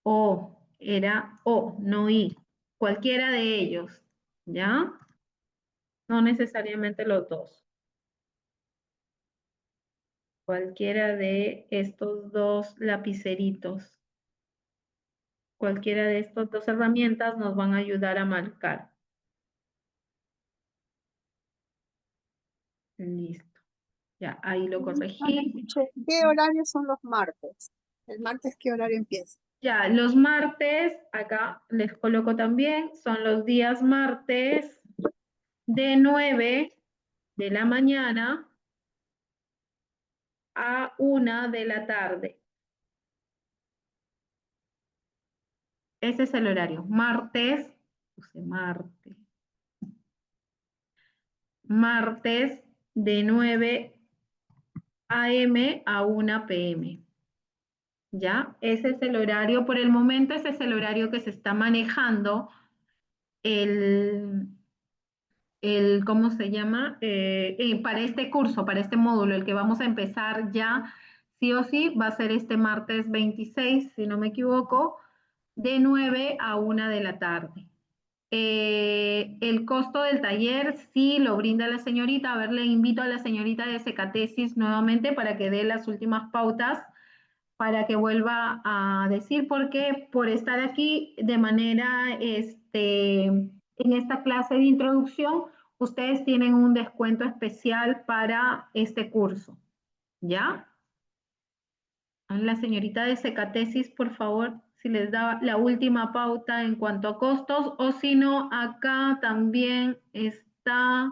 O, era O, no I. Cualquiera de ellos. ¿Ya? No necesariamente los dos. Cualquiera de estos dos lapiceritos. Cualquiera de estas dos herramientas nos van a ayudar a marcar. Listo. Ya, ahí lo corregí. ¿Qué horarios son los martes? ¿El martes qué horario empieza? Ya, los martes, acá les coloco también, son los días martes de 9 de la mañana a 1 de la tarde. Ese es el horario. Martes, puse martes. Martes de 9 a.m. a 1 p.m. ¿Ya? Ese es el horario, por el momento ese es el horario que se está manejando ¿cómo se llama? Para este curso, para este módulo, el que vamos a empezar ya, sí o sí, va a ser este martes 26, si no me equivoco, de 9 a 1 de la tarde. El costo del taller sí lo brinda la señorita. A ver, le invito a la señorita de Secatesis nuevamente para que dé las últimas pautas, para que vuelva a decir por qué, por estar aquí de manera, en esta clase de introducción, ustedes tienen un descuento especial para este curso, ¿ya? La señorita de Secatesis, por favor, si les da la última pauta en cuanto a costos, o si no, acá también está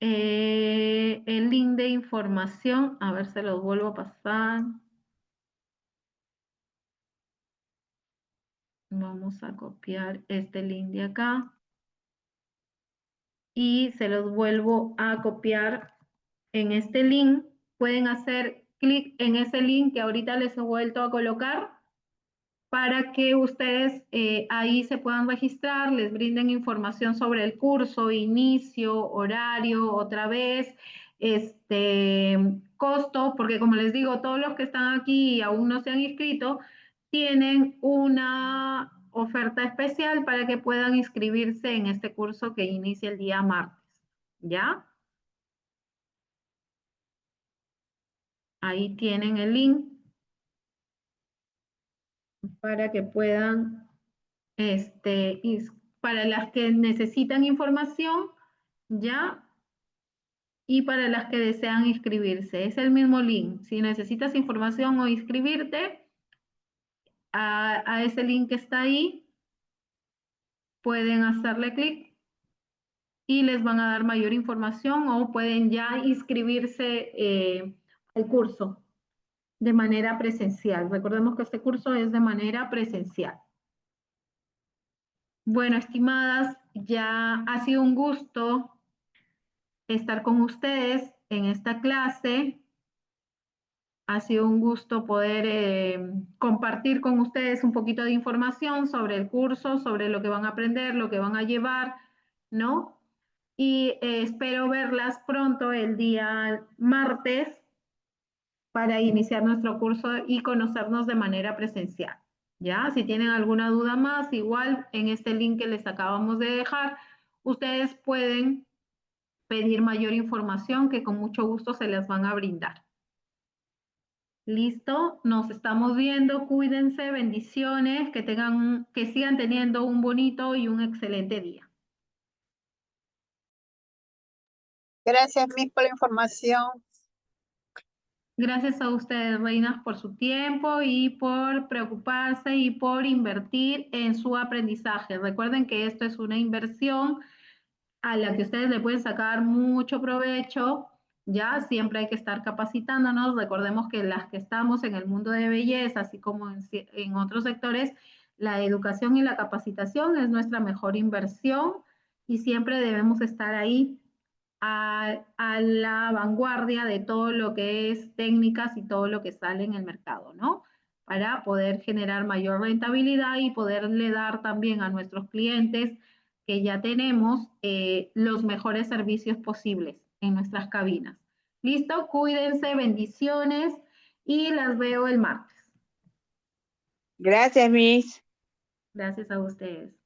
el link de información. A ver, se los vuelvo a pasar. Vamos a copiar este link de acá y se los vuelvo a copiar en este link. Pueden hacer clic en ese link que ahorita les he vuelto a colocar para que ustedes ahí se puedan registrar, les brinden información sobre el curso, inicio, horario, otra vez, costo, porque como les digo, todos los que están aquí y aún no se han inscrito, tienen una oferta especial para que puedan inscribirse en este curso que inicia el día martes, ¿ya? Ahí tienen el link para que puedan, para las que necesitan información, ¿ya? Y para las que desean inscribirse. Es el mismo link. Si necesitas información o inscribirte, a ese link que está ahí, pueden hacerle clic y les van a dar mayor información, o pueden ya inscribirse al curso de manera presencial. Recordemos que este curso es de manera presencial. Bueno, estimadas, ya ha sido un gusto estar con ustedes en esta clase. Ha sido un gusto poder compartir con ustedes un poquito de información sobre el curso, sobre lo que van a aprender, lo que van a llevar, ¿no? Y espero verlas pronto el día martes para iniciar nuestro curso y conocernos de manera presencial. ¿Ya? Si tienen alguna duda más, igual en este link que les acabamos de dejar, ustedes pueden pedir mayor información que con mucho gusto se les van a brindar. Listo, nos estamos viendo, cuídense, bendiciones, que sigan teniendo un bonito y un excelente día. Gracias, Miss, por la información. Gracias a ustedes, reinas, por su tiempo y por preocuparse y por invertir en su aprendizaje. Recuerden que esto es una inversión a la que ustedes le pueden sacar mucho provecho, ya siempre hay que estar capacitándonos. Recordemos que las que estamos en el mundo de belleza, así como en otros sectores, la educación y la capacitación es nuestra mejor inversión y siempre debemos estar ahí a la vanguardia de todo lo que es técnicas y todo lo que sale en el mercado, ¿no? Para poder generar mayor rentabilidad y poderle dar también a nuestros clientes que ya tenemos los mejores servicios posibles en nuestras cabinas. Listo, cuídense, bendiciones y las veo el martes. Gracias, Miss. Gracias a ustedes.